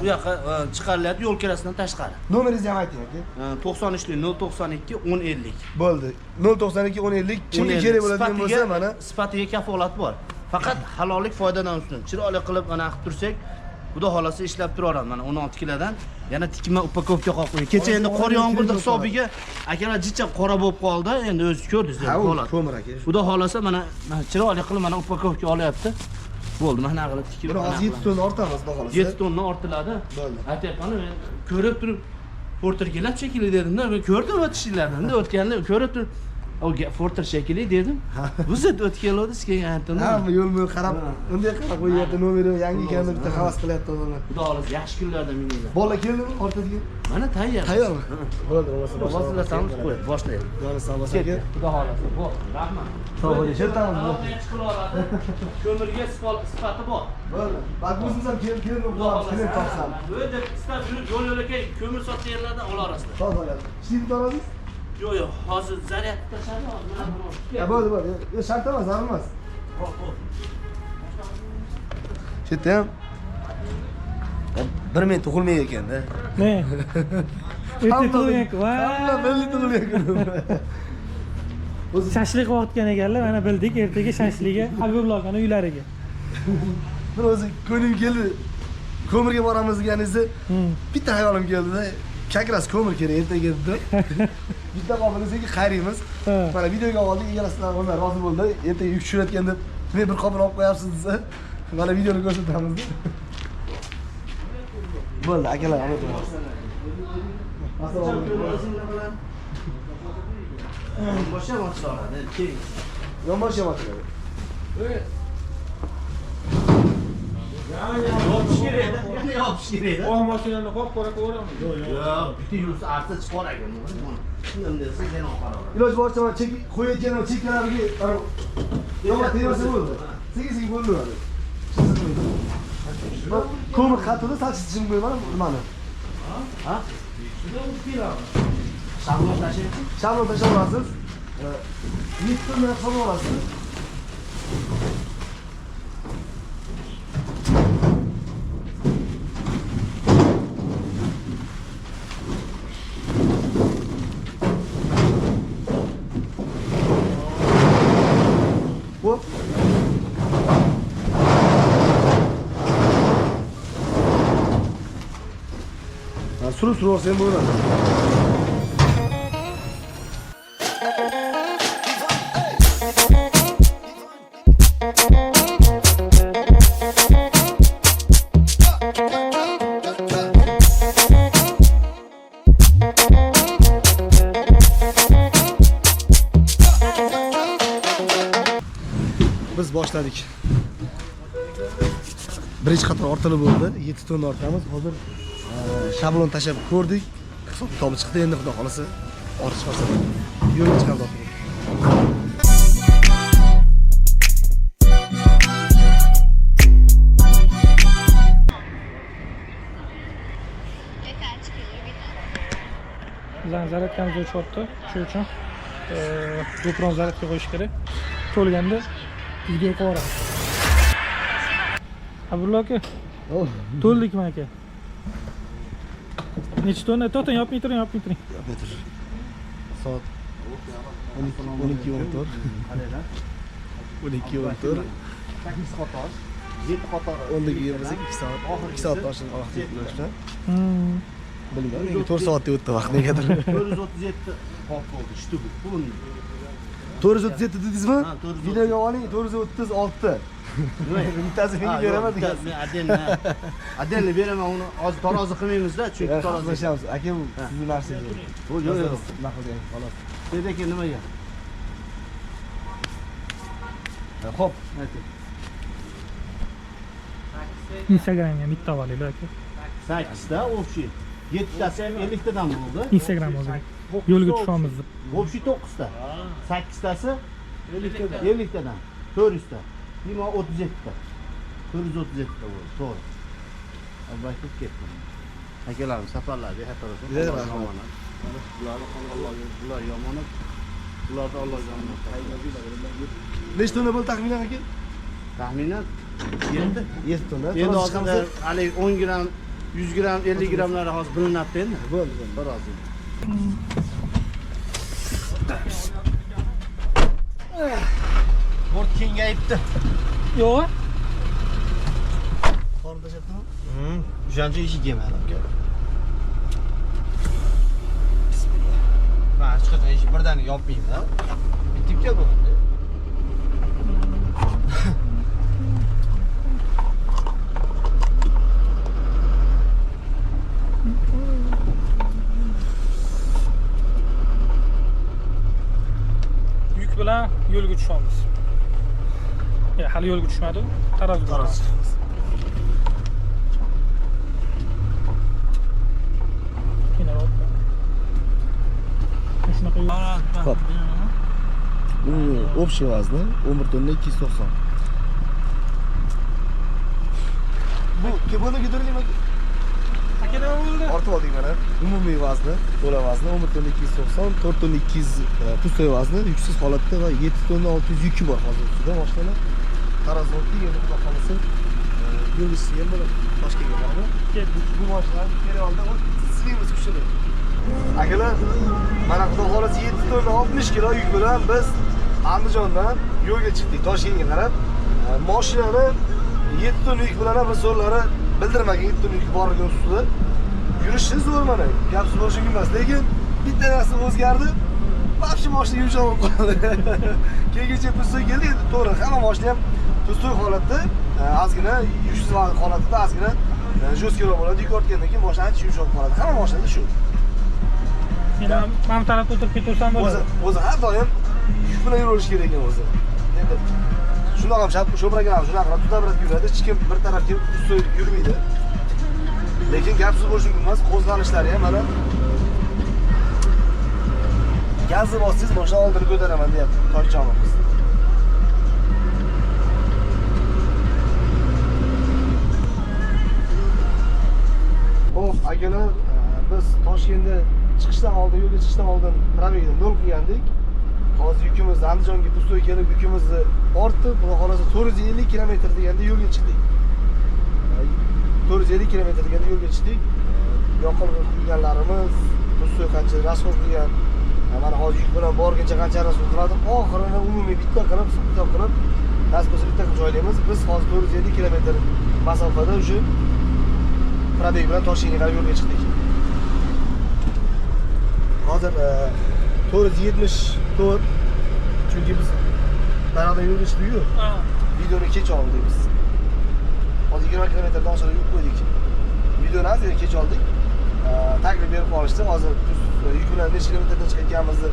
u yoqqa chiqarilyapti yo'l kirasidan tashqari. Nomeringizni ham ayting aka. 93 092 1050. Bo'ldi. 092 1050 kimga kerak bo'ladigan bo'lsa mana sifatiga kafolat bor. Faqat halollik foydadan ustun. Chiroyli qilib mana qilib tursak, xudo xolasa ishlab turaveradi mana 16 kilodan. Yana tikma upakovka qilib qo'ying. Kecha endi qor yomg'irning hisobiga akalar jicha qora bo'lib qoldi. Endi o'zingiz ko'rdingiz holat. Ko'mir aka. Xudo xolasa mana chiroyli qilib mana upakovka olyapti. Bo'ldi, mana qilib tikib. Buni hozir 7 tonna ortamiz, xudo xolasa. 7 tonna ortiladi. Bo'ldi. Aytyapman, men ko'rib turib porter kelib shekilli dedim-da, men ko'rdim o'tishinglarni, o'tganda ko'rib turib o porter shekilli dedim. Bu zot o'tganlodi, keyin aytdim. Hamma yo'l qarab, unday qarab qo'yyapti, nomeri yangi ekanini bitta havas qilyapti odamlar. Xudo xolasa yaxshi kunlarda mininglar. Bolalar keldimi ortadiga? Mana tayyor. Tayyormi? Bo'ldi, bo'lsa. Boshlasamiz qo'y, boshlaymiz. Yo'li sog' bo'lsin aka. Xudo xolasa. Bo'ldi, rahmat. Sog' bo'ling, shetamiz. Ko'mirga sifati bor. Bo'ldi. Bak o'zingiz ham kelib topsam. O'zi istab yurib yo'l-yo'lakay ko'mir sotgan yerlardan olarasizlar. Sog' bo'ling. Ishni bitorasiz? Yo'q, hozir zaryadni tashladi, mana buni. Ya bo'ldi. Yo, shart emas, zarur emas. Shetda ham 1 minut tug'ilmay ekanda. Ne? Erta tug'ilgan-ku. Hamma birga tug'ilgan kun. Shashlik vaqtgan ekanlar, mana bildik, ertaga shashliga Habibullohning uylariga. Men o'zi ko'nglim keldi. Ko'mirga boramiz deganingizda bitta hayolim keldi-da. Kakras ko'mir kerak ertaga dedi. Bitta qopini senga qayraymiz. Mana videoga oldik, egalasidan onlar rozi bo'ldi. Ertaga yuk tushirayotgan deb men bir qopini olib qo'yapsiz desa, mana videoni ko'rsatamiz. Bo'ldi, akalar, rahmat. Assalomu alaykum. Boshqa mashinalarni keling. Yo'q, ochiladi. Yopish kerak edi. Yopish kerak edi. O mashinani qop-qora ko'ramiz. Yo'q, bitta yursa arsa chiqar ekan. Shundan desa yana oqaradi. Iloj boricha chek qo'yayotgan chekkalariga yo'q, terasa bo'ldi. Sekin bo'ldi. Ko'mir xatida salchitishim qo'yman nimani? Ha? Shablon tashlaysiz? Shablon tashlab olasiz. 7 tonna hisob olasiz. surib olsam bo'ladi. Biz boshladik. Birinchi qator ortilib bo'ldi. 7 tonna ortamiz. Hozir shablon tashab ko'rdik. Hisob kitobi chiqdi. Endi xudo xolasa ortish qolsa yo'lga chiqarib oldik. Zaryadkamiz o'chyapti. Shuning uchun GoPro'ni zaryadga qo'yish kerak. To'lganda video qo'yaramiz. Abdulla aka. To'ldikmi aka? Necha tonna? To'xtang, yopmay turing. Yopmay tur. Soat 12:14. 12:14. 8 qator. 7 qator. 12:20 2 soat. 2 soat toshini vaqt yetmashdi. Bilmadim, nega 4 soatda o'tdi vaqt negadir. 437 qop bo'ldi, shtubi. Pul. 437 dedingizmi? Videoga oling 436. Bittasi menga beraman degan. Men Adenni beraman, uni hozir tarozi qilmaymiz-da, chunki tarozi qilamiz. Aka bu sizning narsangiz. Yo'q, nima qilgan, xolos. Dedi aka nimaga? Xo'p, Instagramga bitta olaylik aka. 8 ta общий. 7 tasi ham 50 tadan bo'ldi. Instagram o'ziga. Yo'lga tushamiz deb. Общий 9 ta. 8 tasi 50 tadan. 400 ta. Dima 37 ta. 437 ta bo'ldi. To'g'ri. Albatta ketdi. Akalarimiz safarlarda har tarafdan omonat. Bular yomonat. Bularda Alloh yomonat. Nechta tonna bo'ldi taxminan aka? Taxminan 7 tonna. Endi hozir hali 10 gram, 100 gram, 50 gramlari hozir bilinyapti endi. Bo'ldi. Tarozi. Bort kengayibdi. Yo'q. Qorni tashabdimi? O'shancha eshik yemadi aka. Bismillah. Va hech qachon eshik birdaniga yopmaymiz-da. Bitib keldi. Yuk bilan yo'lga tushamiz. Hali yo'lga tushmadi. Tarozi. Xo'p. Bu общий vazni 11 tonna 290. Bu keboni giderlimi? Aka nima bo'ldi? Ortib oldik mana. Umumiy vazni, to'la vazni 11 tonna 290, 4 tonna 200 pustoy vazni, yuksiz holatda va 7 tonna 600 yuki bor hozir ustida mashinalar. Tarozi oldik, endi xudo xolasa yo'l ichiga ham bo'ladi. Toshkentga boradi. Bu mashinalarni Kerolda sizimiz kuchli. Akalar, mana xudo xolasa 7 tonna 60 kilo yuk bilan biz Andijondan yo'lga chiqdik Toshkentga qarab. Mashinani 7 tonna yuk bilan biz so'rlari bildirmagan 7 tonna yuk borligi ustida yurishi zo'r mana. Gap so'z emas, lekin bitta narsa o'zgardi. Vaqti mashina yumshoq bo'lib qoldi. Keyingacha pustoy keldi, endi to'g'ri, hamma mashina ham pustoy holatda, ozgina yuksiz holatda, ozgina jo'skroq bo'ladi. Yuk ortgandan keyin mashina ancha yumshoq qoladi. Hamma mashinada shu. Men tarafda o'tirib ketaversam bo'ladi. O'zi har doim yuk bilan yurish kerak ekan o'zi. Endi shundoq ham sho'bragan ham shunaqa tutabrab yuradi, hech kim bir tarafga pustoy yurmaydi. Lekin gap so'z bo'lishi mumkin emas, qo'zg'alishlari ham mana gazni bossangiz mashina oldini ko'taraman deyapti Toshjonimiz. Xo'p, akalar, biz Toshkentda chiqishdan oldin, yo'lga chiqishdan oldin probegdan nol qilgandik. Hozir yukimizni Andijonga pustoy kelib yukimizni ortib, xudo xolasa 450 km deganda yo'lga chiqdik. 450 km deganda yo'lga chiqdik. Yoqilg'i quyganlarimiz, pustoy qancha rasxod qilgan, mana hozir yuk bilan borguncha qancha rasxod qiladi, oxirini umumiy bitta qilib, hisob qilib, rasxodni bitta qilib joylaymiz. Biz hozir 450 km masofada o'sha probeg bilan Toshkentga yo'lga chiqdik. hozir 474. Chunki biz barabar yurishdik-ku. Videoni kech oldik biz. Hozir 20 kilometrdan oshirib yurib qo'ydik. Videoni hozir kech oldik. Taklif berib qolishdi. Hozir yuk bilan necha kilometrdan chiqayotganimizni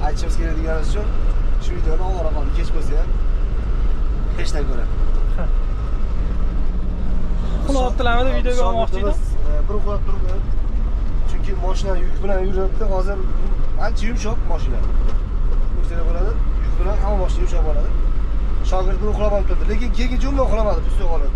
aytishimiz kerak deganimiz uchun shu videoni ovora qoldi. Kech bo'lsa ham kechdan ko'ra. Quloqtilamada videoga olmoqchiydim. Bir uxlab turdi. Chunki mashina yuk bilan yuribdi. Hozir ancha yumshoq mashina. Ko'rsatib bo'ladi. Yuk bilan hamma mashina yumshoq bo'ladi. Shogird bir uxlab ham turdi, lekin keyin jumma uxlamadi, pusib qoldi.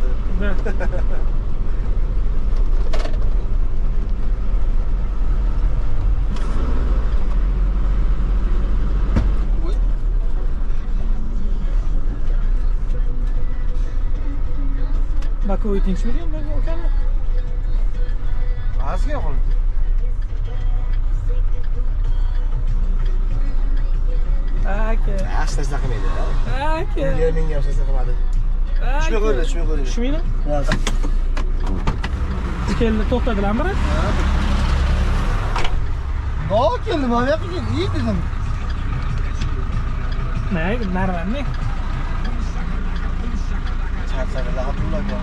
Bakovoy tinchmigan bu ukamni? Azga qoldi. Aka. Asla qilmaydi. Aka. Menga ham asla qilmadi. Tushmay qo'ydi, tushmay qo'ydi. Tushmaydi? Keldi, to'xtadilarmi? No, keldi, mana yoqqa keldi, iyi dedim. Нормально. Charchaganlar Abdullaga.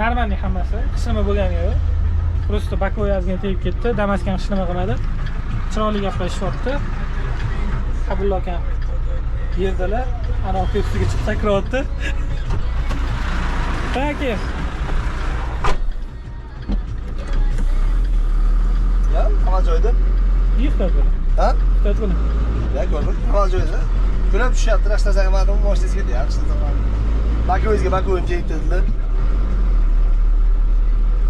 Нормально hammasi. Qishlama bo'lgani yo'q. Просто Bakovoy yozgan tegib ketdi. Damaskan qishlama qilmadi. Chiroyli gaplashyapti. Abdulla akam yerdalar. Ana ko'ksiga chiqib sakratdi. Peki. Ya, hamma joyda. Yiqtadi. Ha? Yiqtadi. Ya, ko'rdim. Hamma joyda. Ko'rib tushyapti, rashta qilmadim, mashinasiga deyapti. Bakovoyga Bakovoy tegib dedilar.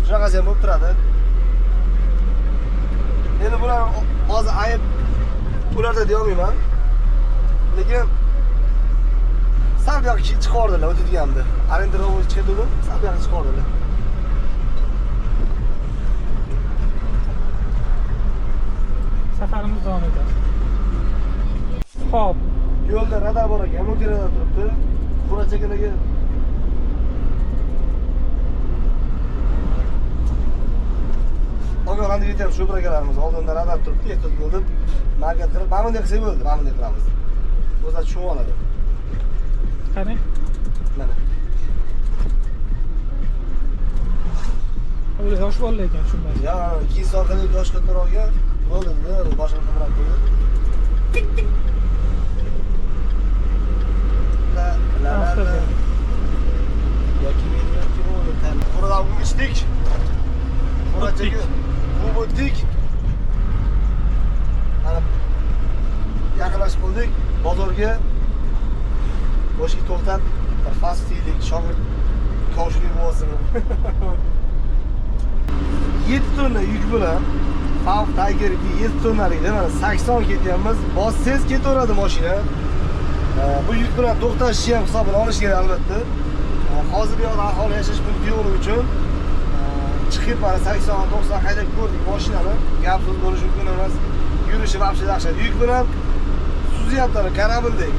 Shunaqasi ham bo'lib turadi. Endi bular hozir ayib ularda deya olmayman. Lekin sal yo'q chiqardilar o'tadiganimda. Arendarovoy chiqadilar, sal yo'q chiqardilar. Safarimiz davom etadi. Xo'p, Yo'lda radar bor ekan, motorada turibdi. Qurachakaligi ogohlantirib aytyapti, shu bir akalarimiz oldinda radar turibdi, ehtiyot bo'lib, markat qilib, mana bunday qilsak bo'ldi, mana bunday qilamiz. O'zlari tushunib oladi. qarang. Mana. Ular yosh bolalar ekan shunday. Ya, 2 soatlik yosh kattaroqga bo'ldi, boshqa qilib qo'ydi. La. Yoki men yoki o'g'lim tan. Qurada o'tdik. Qurachaga o'tdik. Ana yaqinlashib qoldik. Bozorga boshga to'xtab, bir fast food shogird koshilik bo'lsin. 7 tonna yuk bilan Falk Tiger 7 tonnalik, mana 80 ketyapmiz. Bossiz ketaveradi mashina. Bu yuk bilan to'xtashni ham hisobini olish kerak albatta. Hozir bu yoqda aholi yashash mumkin yo'qligi uchun chiqib mana 80-90 haydab ko'rdik mashinani. Gap so'z bo'lishi mumkin emas. Yurishi vaqti yaxshi. Yuk bilan suzyaptilar, karabeldek.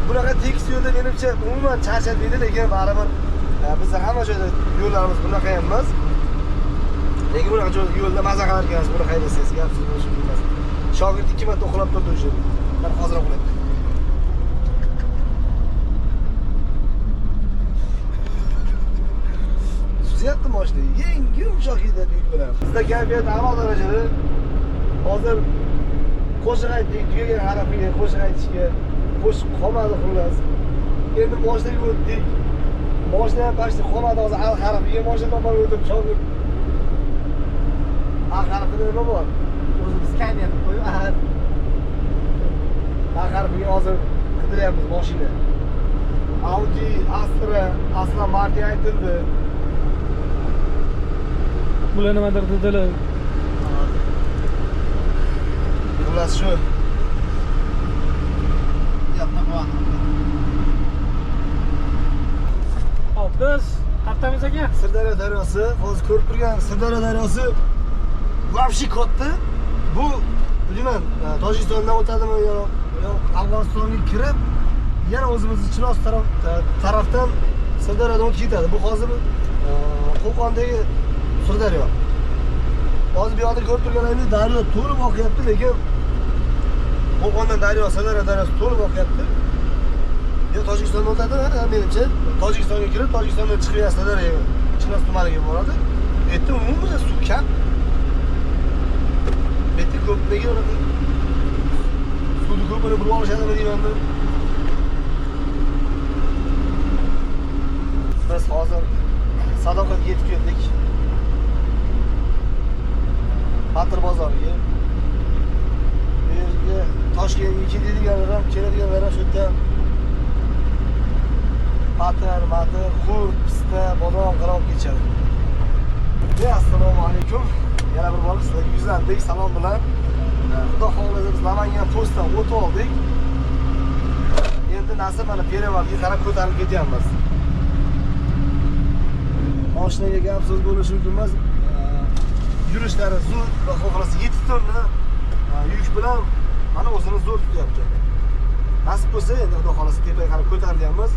Bunaqa tekis yo'lda menimcha umuman charchatmaydi, lekin baribir bizda hamma joyda yo'llarimiz bunaqa emas. Lekin bunaqa joyda yo'lda maza qilar ekansiz, buni haydasangiz, gap so'z bo'lishi mumkin emas. Shogird 2 marta uxlab turdi o'sha. Men hozir uxlayapman. Suzyapti mashina, yengil yumshoq edi yuk bilan. Bizda kayfiyat a'lo darajada. Hozir qo'shiq aytdik, tugagan harafiga qo'shiq aytishga qo'shiq qolmadi xullas. Endi mashinaga o'tdik. Mashina ham pashti qolmadi, hozir al harafiga mashina tomon o'tib shogird. Al harafida nima bor? O'zimiz skaner qo'yib, al harafiga hozir qidiryapmiz mashina. Audi, Astra, Aslan Martin aytildi. Bular nimadir dedilar. Xullas shu. Hop, biz qayerdamiz aka? Sirdaryo daryosi, hozir ko'rib turgan Sirdaryo daryosi vobshe katta. Bu bilmayman, Tojikistondan o'tadimi yo Afg'onistonga kirib, yana o'zimizni Chinoz tarafdan Sirdaryodan o'tib ketadi. Bu hozir Qo'qondagi Sirdaryo. Hozir bu yoqda ko'rib turganingiz daryo to'lib oqyapti, lekin Qo'qondan daryo, Sirdaryo daryosi to'lib oqyapti. Yo Tojikistondan o'tadi, menimcha Tojikistonga kirib, Tojikistondan chiqib Sirdaryoga, Chinoz tumaniga boradi. Bu yerda umuman suv kam. Bu yerda ko'p nega unaqa? Suvni ko'pini burib olishadimi deyman men. Biz hozir Sadoqatga yetib keldik. Patr bozoriga. Bu yerga Toshkentga ketadiganlar ham, keladiganlar ham shu yerda patr, xurd, pista, bodom, qiroq kechadi. Assalomu alaykum. Yana bir bor sizlarga yuzlandik. Salom bilan. Xudo xohlasa biz Namangan postdan o'tib oldik. Endi nasib mana Perevalga qarab ko'tarilib ketyapmiz. Mashinaga gap so'z bo'lishi mumkin emas. Yurishlari zo'r, xudo xohlasa 7 tonna yuk bilan mana o'zini zo'r tutyapti. Nasib bo'lsa endi xudo xohlasa tepaga qarab ko'tarilyapmiz.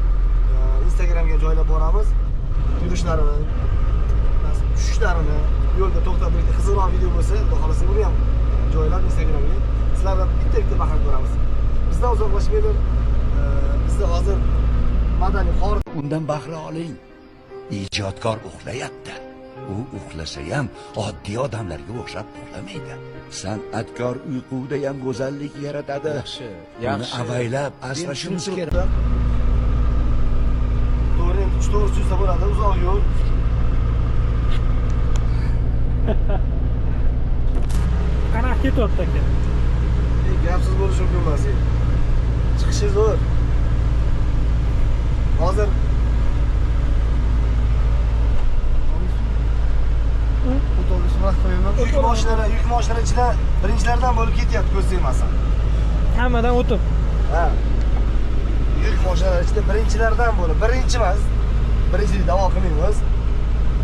Instagramga joylab boramiz. Yurishlarini, tushishlarini, yo'lda to'xtab birikda qizilroq video bo'lsa, xudo xohlasa uni ham joylab Instagramga sizlardan bitta bahram ko'ramiz. Bizdan uzoqlashmaydir. Bizda hozir madaniy xor. Undan bahra oling. Ijodkor uxlayapti. U uxlasa ham oddiy odamlarga o'xshab uxlamaydi. San'atkor uyquda ham go'zallik yaratadi. Uni avaylab asrashimiz kerak. To'g'ri, 3-4 yuzda bo'ladi, uzoq yo'l. Qanaqa ketyapti aka? Gapsiz bo'lishi mumkin emas. Chiqishi zo'r. Hozir yuk mashinalar ichida birinchilardan bo'lib ketyapti, ko'z tegmasin. Hammadan o'tib. Ha. Yuk mashinalar ichida birinchilardan bo'lib, birinchi emas. Birinchilik da'vo qilmaymiz.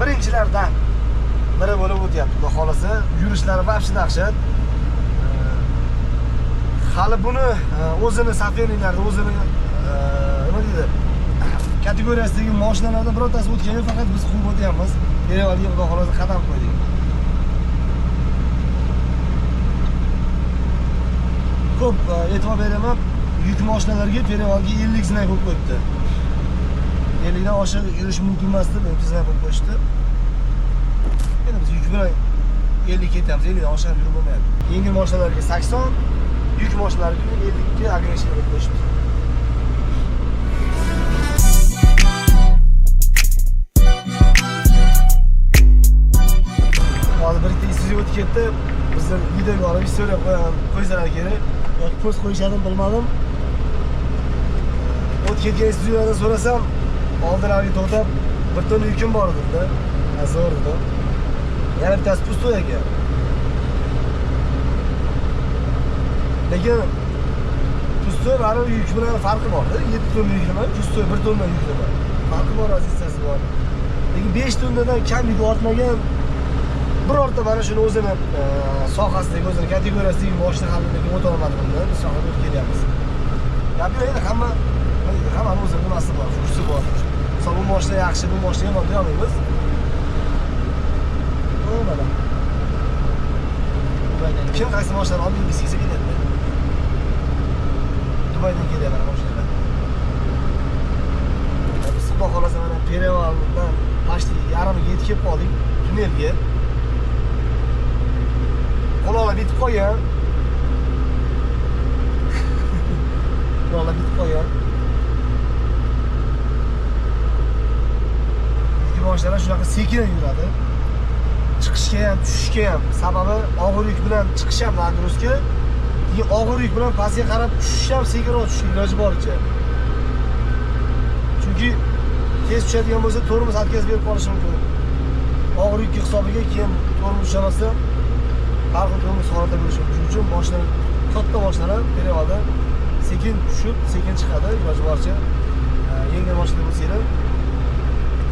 Birinchilardan biri bo'lib o'tyapti. Xudo xolasa, yurishlari vobshe dahshat. Hali buni o'zini safiylarida o'zini nima deydi? Kategoriyasidagi mashinalardan birortasi o'tgan, faqat biz quvib o'tyapmiz. Perevalga xudo xolasa qadam qo'ydik. Ko'p e'tibor beraman, yuk mashinalarga Perevalga 50 znay qo'yib qo'yibdi. 50 dan oshiq yurish mumkin emas deb znay qo'yib qo'yishdi. Endi biz yuk bilan 50 ketyapmiz, 50 dan oshiq yurib bo'lmaydi. Yengil mashinalarga 80, yuk mashinalarga 50 ga agressiya qo'yib qo'yishdi. Hozir birikta Isuzu o'tib ketdi. Bizlar videoga olib istoriya qo'ysalar kerak. Yoki post qo'yishadimi bilmadim. O'tib ketgan Isuzulardan so'rasam, oldilariga to'xtab, bir tonna yukim bor dedi. Zo'r edi. Yana bittasi pustoy ekan. Lekin pustoy va yuk bilan farqi bor-da. 7 tonna yuk nima, pustoy 1 tonna yuk nima. Farqi bor, azizasi bor. Lekin 5 tonnadan kam yuk ortmagan birorta mana shuni o'zini sohasidagi, o'zini kategoriyasidagi mashina hamligi o'ta olmadi bunda. Biz sohaga o'tib kelyapmiz. Gap yo'q, endi hammani o'zini nimasi bor, kursi bor. Misol bu mashina yaxshi, bu mashina yomon deya olmaymiz. Mana. Kim qaysi mashina olib bizga keladi? Dubaydan kelyapti mashinalar. Biz xudo xolasa mana Perevaldan pashti yarimiga yetib kelib qoldik tunnelga. Qo'loqlar bitib qolgan. Qo'loqlar bitib qolgan. Ikki mashinalar shunaqa sekin yuradi. Chiqishga ham, tushishga ham. Sababi og'ir yuk bilan chiqish ham nagirusga, keyin og'ir yuk bilan pastga qarab tushish ham sekinroq tushishga iloji boricha. Chunki tez tushadigan bo'lsa, tormoz atkazib berib qolishi mumkin. Og'ir yuk hisobiga keyin tormoz tushamasa, har xil tormoz holatda bo'lishi mumkin. Shuning uchun mashina, katta mashinalar Perevalda sekin tushib, sekin chiqadi, iloji boricha. Yengil mashina bo'lsa-da,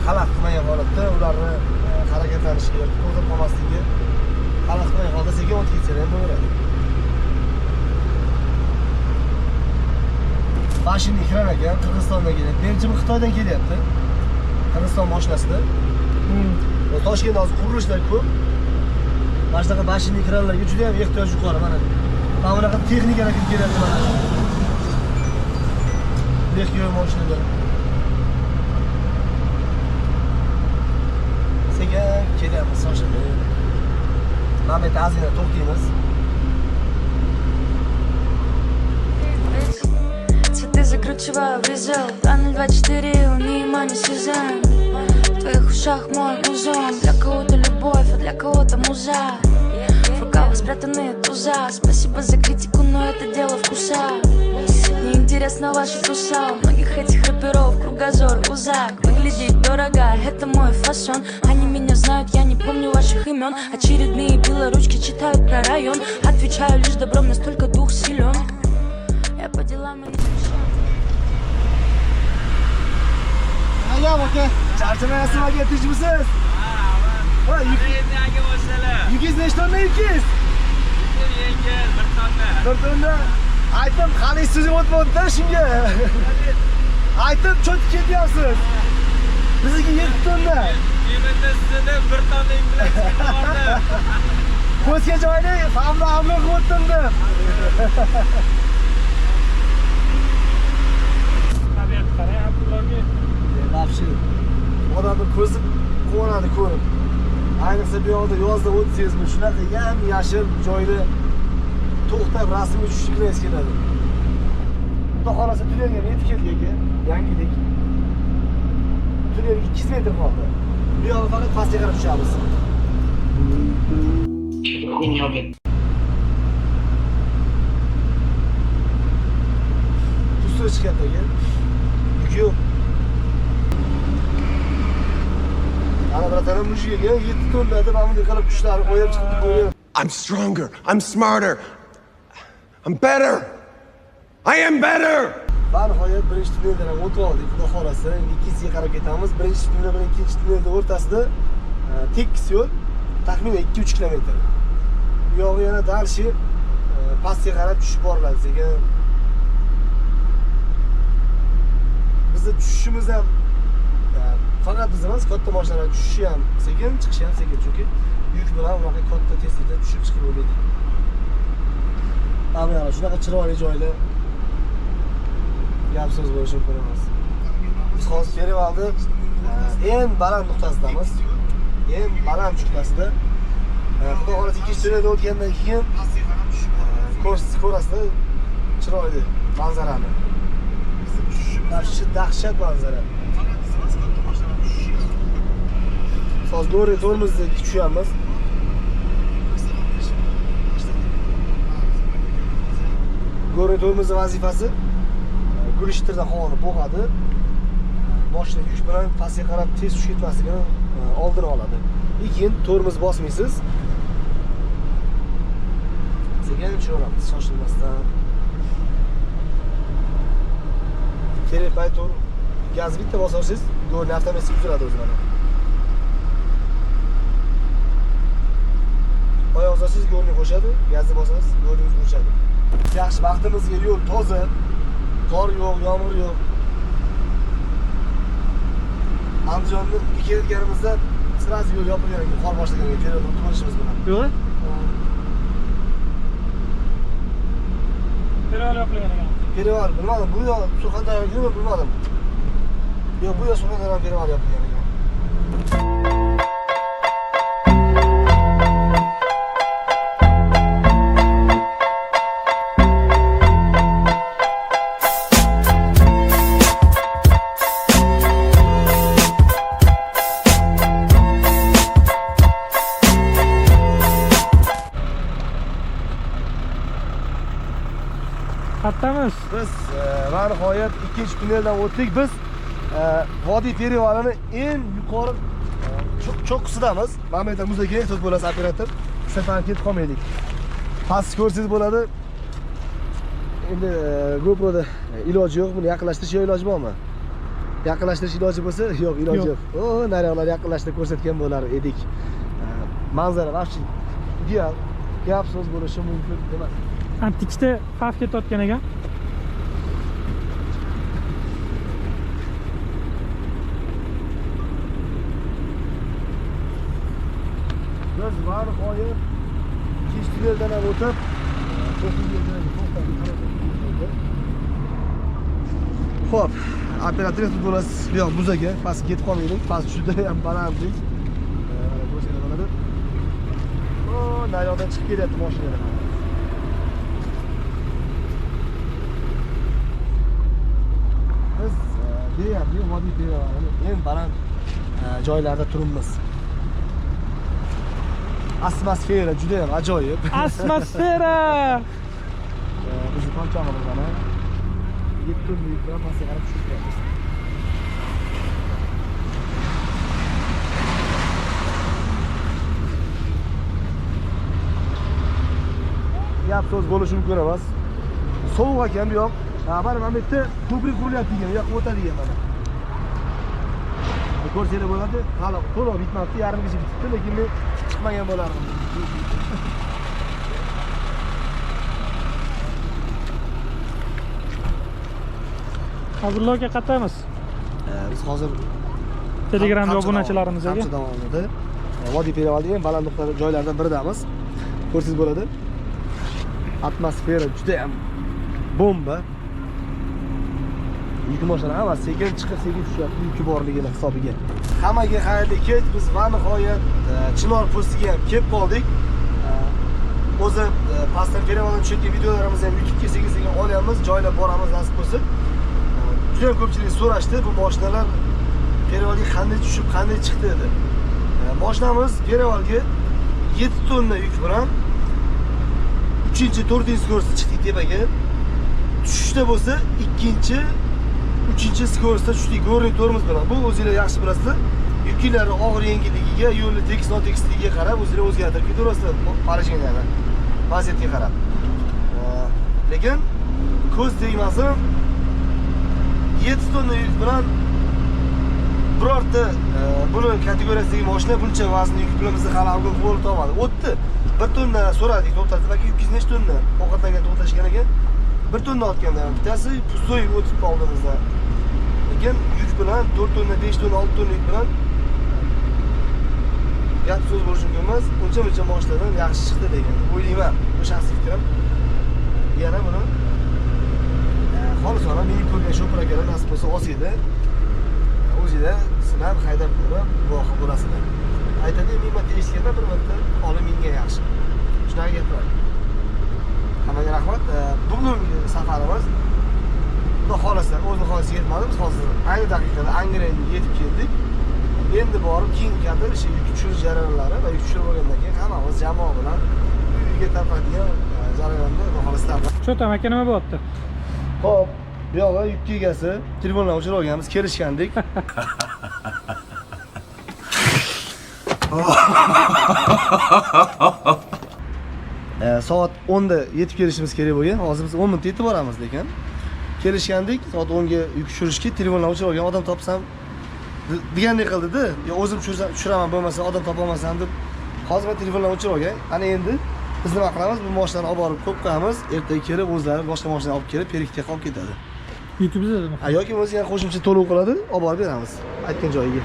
xalaqit qilmagan holatda ularni harakatlanishiga, to'xtab qolmasligiga xalaqit qilmagan holda sekin o'tib ketsa ham bo'laveradi. Mashina ekran ekan, Qirg'izistondan keladi. Menimcha bu Xitoydan kelyapti. Hindiston mashinasida. Toshkentda hozir qurilishlar ko'p. Mana shunaqa mashinali kranlarga juda ham ehtiyoj yuqori mana. Mana bunaqa texnikalar kirib kelyapti mana. Lexyoy mashinalar. Sekin kelyapmiz shoshilib. Mana bu yerda ozgina to'xtaymiz. Цветы закручиваю в резел. Тоннель 24, внимание сезон. В твоих ушах мой музон. Для кого-то любовь, а для кого-то муза. В рукавах спрятанные туза. Спасибо за критику, но это дело вкуса. Неинтересно ваши туса. У многих этих рэперов кругозор узак. Выглядеть дорого, это мой фасон. Они меня знают, я не помню ваших имен. Очередные белоручки читают про район. Отвечаю лишь добром, настолько дух силен. Я по делам и не спешу. Ayam aka, charchamayapsiz aka, tinchmisiz? Ha, yukingiz nechta tonna yukingiz? Yengil, 1 tonna. 1 tonna. Aytdim, qani siz o'tmayapti shunga. Aytdim, cho'tib ketyapsiz. Bizniki 7 tonna. Yeminda sizda 1 tonna bilan chiqib bordi. Ko'zga joyni hamma qilib o'tdim. Tabiat qarang, Abdullaga. Вообще. Odamni ko'zi quvonadi ko'rib. Ayniqsa bu yoqda yozda o'tsangiz, shunaqa yam yashil joyda to'xtab rasmga tushishgingiz keladi. Xudo xolasa tunnelga yetib keldik aka, yangilik. Tunnel 2 metr qoldi. Bu yoqqa faqat pastga qarab tushamiz. Tuzsiz chiqyapti aka. Yuk yo'q. Ana bratanim mushiga 7 tonna deb amir qilib tushlari qo'yib chiqib qo'yib. I'm stronger. I'm smarter. I'm better. I am better. Va nihoyat birinchi tunneldan ham o'tib oldik. Xudo xolasa, ikkisiga qarab ketamiz. Birinchi tunnel bilan ikkinchi tunnelning o'rtasida tekis yo'l, taxminan 2-3 kilometr. Bu yog'i yana dalshi pastga qarab tushib boriladi sekin. Bizda tushishimiz ham faqat biz emas, katta mashinalar tushishi ham sekin, chiqishi ham sekin, chunki yuk bilan unaqa katta tezlikda tushib chiqib bo'lmaydi. Mana shunaqa chiroyli joyda gap so'z bo'lishi mumkin emas. Biz hozir Perivalda eng baland nuqtasidamiz. Eng baland nuqtasida. Xudo xolasa ikkinchi tunnelda o'tgandan keyin ko'rasizda chiroyli manzarani. Dahshat manzara. Hozir go'ri tormozda tushyapmiz. Go'ri tormozni vazifasi gulishtirdan havoni bo'g'adi. Mashina yuk bilan pastga qarab tez tushib ketmasligini oldini oladi. Keyin tormoz bosmaysiz. Sekin tushaveramiz, shoshilmasdan. Kerak payt gaz bitta bosasiz, go'rni avtomatik uziladi o'zi mana. Oyoq bosasiz go'rni qo'shadi, gazni bosasiz go'rni o'chadi. Yaxshi, vaqtimizga yo'l toza. Qor yo'q, yomg'ir yo'q. Andijonni kelganimizda sirasi yo'l yopilgan ekan, qor boshlagan ekan, yo'l o'tishimiz bilan. Yo'q. Perival yopilgan ekan. Perival, bilmadim, bu yoq Surxondaryoga bilmadim. Yo'q, bu yoq Surxondaryoga perival yopilgan ekan. Qayerdamiz? Biz va nihoyat ikkinchi tunneldan o'tdik. Biz Vodiy Perivalini eng yuqori cho'qqisidamiz. Mana bu yerda muzeyga ehtiyot bo'lasiz operator. Safar ketib qolmaylik. Pastni ko'rsangiz bo'ladi. Endi GoProda iloji yo'q, buni yaqinlashtirish iloji bormi? Yaqinlashtirish iloji bo'lsa, yo'q, iloji yo'q. O, naryoqlar yaqinlashtirib ko'rsatgan bo'lar edik. Manzara vaqti ideal. Gap so'z bo'lishi mumkin emas. Antikda xavf ketayotgan ekan. biz bari qoyib Kishtilerdan ham o'tib Xo'p, operator bo'lasiz. Yo'q, muzaga past ketib qolmaylik. Past juda ham balandlik. Ko'rsanglar bo'ladi. O, naryoqdan chiqib kelyapti mashinalar. Biz deyapti, vodiy perevalini eng baland joylarda turibmiz. Atmosfera juda ham ajoyib. Atmosfera. Bizni qanchamiz mana 7 kunlik pastga qarab tushib turamiz. Gap so'z bo'lishi mumkin emas. Sovuq ekan bu yoq. Mana bu yerda ko'prik qurilyapti degan, yo'q o'tadi degan mana. Ko'rsanglar bo'ladi. Hali to'liq bitmabdi, yarimgacha bitibdi, lekin men chiqmagan bo'lardim. Abdulla aka qayerdamiz? Biz hozir Telegramda obunachilarimizga Qamchi davomida Vodiy Perevalning eng baland nuqta joylaridan biridamiz. Ko'rsangiz bo'ladi. Atmosfera juda ham bomba. Yuk mashina hammasi sekin chiqib, sekin tushyapti yuki borligini hisobiga. Hammaga xayrli kech. Biz va nihoyat Chinor postiga ham kelib qoldik. O'zi pastdan Perevaldan tushayotgan videolarimizni ham YouTube'ga sekin-sekin olyapmiz, joylab boramiz nasib bo'lsa. Juda ham ko'pchilik so'rashdi, bu mashinalar Perevalga qanday tushib, qanday chiqdi dedi. Mashinamiz Perevalga 7 tonna yuk bilan 3-4-skorsda chiqdik tepaga. Tushishda bo'lsa 2-3-skorsda tushdik gornitorimiz bilan. Bu o'zingizlar yaxshi bilasizlar. Yuklari og'ir yengilligiga, yo'lni tekis notekisligiga qarab o'zingizlar o'zgartirib ketaverasizlar. Parajinglarni vaziyatga qarab. Lekin ko'z tegmasin 7 tonna yuk bilan birorta buni kategoriyasidagi mashina buncha vazn yuk bilan bizni hali avval bo'lib olmadi. O'tdi. 1 tonna so'radik, to'xtatdi. Balki 200 nechta tonna ovqatlangan to'xtashgan ekan. 1 tonna otgandan bittasi pustoy o'tib oldimizda. Lekin yuk bilan 4 tonna, 5 tonna, 6 tonna yuk bilan gap so'z bo'lishi mumkin emas. Uncha-muncha mashinadan yaxshi chiqdi degan o'ylayman. Bu shaxsiy fikrim. Yana buni xolisona meni ko'rgan shopir akalar nasib bo'lsa olsanglar o'zingizlar sinab haydab ko'rib guvohi bo'lasizlar. Aytadi, men marta eshitganda bir marta olib menga yaxshi. Shunaqa gaplar. Hammaga rahmat. Bugungi safarimiz Xudo xolasa o'zini xolasiga yetmadi. Biz hozir ayni daqiqada Angranga yetib keldik. Endi borib keyingi kadr o'sha yuk tushirish jarayonlari va yuk tushirib olgandan keyin hammamiz jamoa bilan uyga tarqaladigan jarayonda Xudo xolasa. Cho'tam aka nima bo'lyapti? Xo'p, bu yoqda yuk egasi telefondan o'chirib olganmiz, kelishgandik. Soat 10 da yetib kelishimiz kerak bo'lgan. Hozir biz 10 minutda yetib boramiz lekin. Kelishgandik, soat 10 ga yuk tushirishga telefondan o'chirib olgan odam topsam degandek qildi-da. Yo o'zim tushiraman bo'lmasa odam topolmasam deb hozir men telefondan o'chirib olgan. Ana endi biz nima qilamiz? Bu mashinani olib borib qo'yib qo'yamiz. Ertaga kelib o'zlari boshqa mashina olib kelib perikga olib ketadi. YouTube'dami? Yoki o'zi yana qo'shimcha to'lov qiladi, olib borib beramiz aytgan joyiga.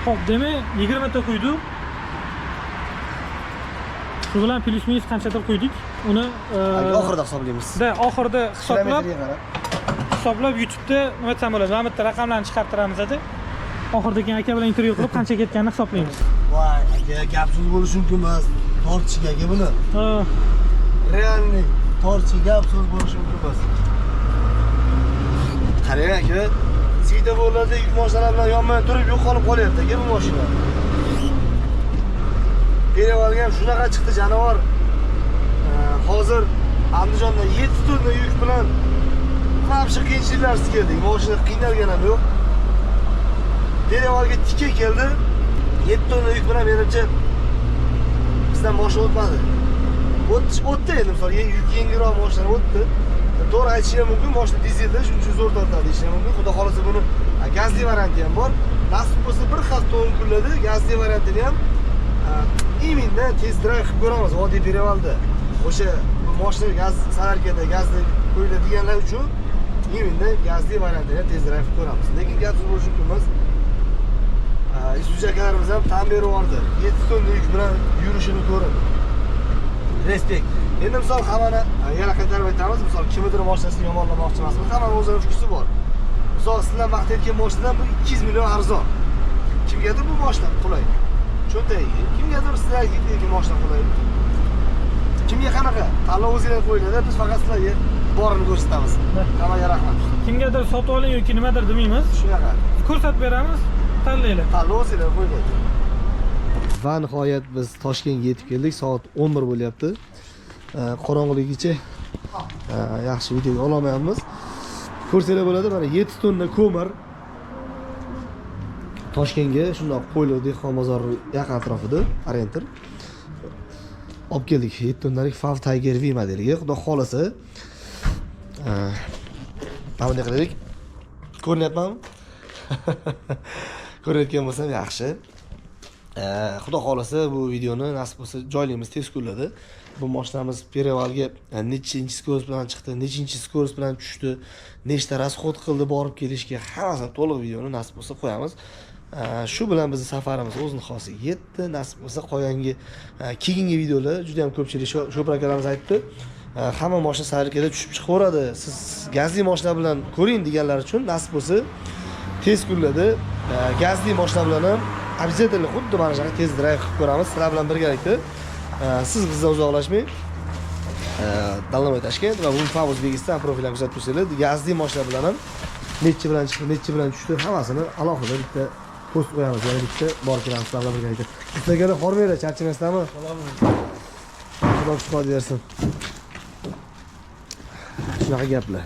Xo'p, demak 20 ta quydik. Shu bilan plus minus qanchadir quydik. Uni oxirida hisoblaymiz. Oxirida hisoblab YouTube'da nima desam bo'ladi? Mana bu yerda raqamlarni chiqartiramiz edi. Oxirida keyin aka bilan intervyu qilib qancha ketganini hisoblaymiz. Voy, aka, gap so'z bo'lishi mumkin emas. Tortishga aka buni. Realniy tortishga gap so'z bo'lishi mumkin emas. Qarang aka, svetoforlarda yuk mashinalar bilan yonmay turib yo'qolib qolyapti aka bu mashina. Perevalga ham shunaqa chiqdi jonivor. Hozir Andijonda 7 tonna yuk bilan qancha qiyinchiliklarsiz keldik. Mashina qiynalgan ham yo'q. Perevalga tika keldi. 7 tonna yuk bilan menimcha bizdan mashina o'tmadi. O'tdi endi misol yuk yengilroq mashina o'tdi. To'g'ri aytishim mumkin, mashina dizelda shuning uchun zo'r tortadi deyishim mumkin. Xudo xolasa buni gazli varianti ham bor. Nasib bo'lsa bir hafta 10 kunlarda gazli variantini ham imindan test drive qilib ko'ramiz Vodiy Perevalda. O'sha mashina gaz sararkada gazli qo'yiladiganlar uchun imindan gazli variantini test drive qilib ko'ramiz. Lekin gaz bo'lishi mumkin emas. Isuzu akalarimiz ham tan berib yubordi. 7 tonna yuk bilan yurishini ko'rib. Respekt. Endi misol hammani yana qaytarib aytamiz, misol kimnidir mashinasini yomonlamoqchi emasmiz. Hammaning o'zining fikri bor. Misol sizlar maqtayotgan mashinadan bu 200 million arzon. Kimgadir bu mashina qulay. Cho'ntagiga. Kimgadir sizlarga ketadigan mashina qulay. Kimga qanaqa? Tanlov o'zingizlar qo'yinglar, biz faqat sizlarga borini ko'rsatamiz. Hammaga rahmat. Kimgadir sotib oling yoki nimadir demaymiz. Shunaqa. Ko'rsatib beramiz, tanlaylar. Tanlov o'zingizlar qo'yinglar. Va nihoyat biz Toshkentga yetib keldik. Soat 11 bo'lyapti. Qorong'uligicha yaxshi video ololmayapmiz. Ko'rsanglar bo'ladi, mana 7 tonna ko'mir Toshkentga shundoq qo'yli dehqon bozori yaqin atrofida Orientir olib keldik. 7 tonnalik Fav Tiger V modeliga. Xudo xolasa bunday qilaylik. Ko'ryapmanmi? Ko'rayotgan bo'lsam yaxshi. Xudo xolasa bu videoni nasib bo'lsa joylaymiz tez kunlarda. Bu mashinamiz Perevalga nechinchi skorost bilan chiqdi, nechinchi skorost bilan tushdi, nechta rasxod qildi borib kelishga, hammasini to'liq videoni nasib bo'lsa qo'yamiz. Shu bilan bizning safarimiz o'z nihoyasiga yetdi. Nasib bo'lsa qolgangi keyingi videolar juda ham ko'pchilik Shopra akalarimiz aytdi. Hamma mashina sarikada tushib chiqaveradi. Siz gazli mashina bilan ko'ring deganlar uchun nasib bo'lsa tez kunlarda gazli mashina bilan ham обязательно xuddi mana shunaqa tez drive qilib ko'ramiz. Sizlar bilan birgalikda siz bizdan uzoqlashmang. Dalnoy Toshkent va Ulfa O'zbekiston profilini kuzatib tursanglar, gazli mashina bilan ham nechi bilan chiqdi, nechi bilan tushdi, hammasini alohida bitta post qo'yamiz. Yana bitta borib kelamiz sizlar bilan birgalikda. Sizlarga hormaylar, charchamasizlarmi? Xudo shukr bersin. Shunaqa gaplar.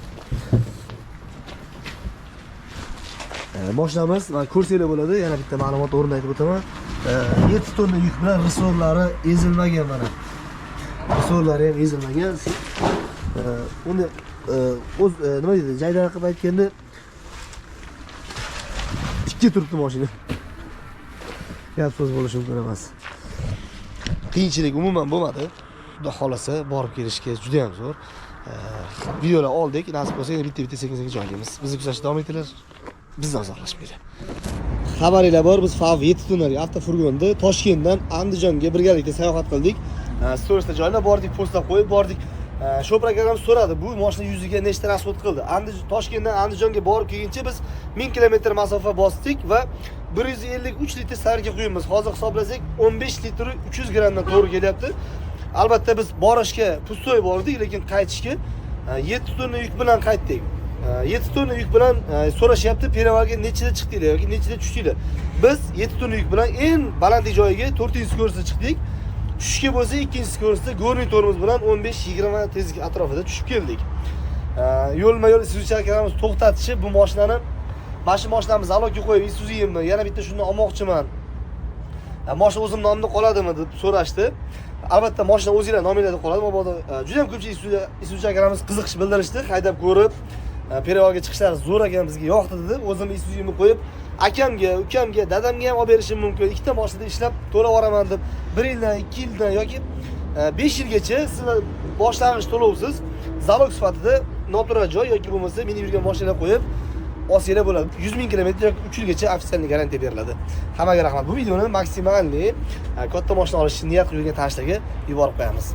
Mashinamiz, mana ko'rsanglar bo'ladi, yana bitta ma'lumot o'rnida aytib o'taman. 7 tonna yuk bilan risorlari ezilmagan mana. Risorlari ham ezilmagan. Uni o'z nima deydi, joydan qilib aytganda tikka turibdi mashina. Gap so'z bo'lishi mumkin emas. Qiyinchilik umuman bo'lmadi. Xudo xolasa borib kelishga juda ham zo'r. Videolar oldik, nasib bo'lsa yana bitta sekin-sekin joylaymiz. Bizni kuzatishda davom etinglar. Bizdan uzoqlashmaydi. Xabaringlar bor, biz Fav 7 tonnalik avtofurgonda Toshkentdan Andijonga birgalikda sayohat qildik. Storisda joylab bordik, postlab qo'yib bordik. Shopra akalarimiz so'radi, bu mashina yuziga nechta rasxod qildi? Toshkentdan Andijonga borib kelguncha biz 1000 kilometr masofa bosdik va 153 litr sarga quyamiz. Hozir hisoblasak 15 litr 300 grammdan to'g'ri kelyapti. Albatta biz borishga pustoy bordik, lekin qaytishga 7 tonna yuk bilan qaytdik. 7 tonna yuk bilan so'rashyapti, Perevalga nechida chiqdinglar yoki nechida tushdinglar. Biz 7 tonna yuk bilan eng baland joyiga 4-skororsda chiqdik. Tushishga bo'lsa 2-skororsda gorniy tormoz bilan 15-20 tezlik atrofida tushib keldik. Yo'lma-yo'l Isuzu akalarimiz to'xtatishib, bu mashinani mashinamiz zalogga qo'yib, Isuzu'yimni yana bitta shuni olmoqchiman. Mashina o'zim nomimda qoladimi deb so'rashdi. Albatta mashina o'zingizlar nomingizda qoladi. Mabodo juda ham ko'pchilik Isuzu akalarimiz qiziqish bildirishdi, haydab ko'rib, Perevalga chiqishlari zo'r ekan, bizga yoqdi dedi. O'zim Isuzu'yimni qo'yib, akamga, ukamga, dadamga ham olib berishim mumkin. Ikkita mashinada ishlab to'lab yuboraman deb 1 yildan, 2 yildan yoki 5 yilgacha sizlar boshlang'ich to'lovsiz zalog sifatida noturar joy yoki bo'lmasa meni yurgan mashinalar qo'yib olsanglar bo'ladi. 100 ming kilometr yoki 3 yilgacha ofitsial garantiya beriladi. Hammaga rahmat. Bu videoni maksimalli katta mashina olish niyat qilgan tanishlarga yuborib qo'yamiz.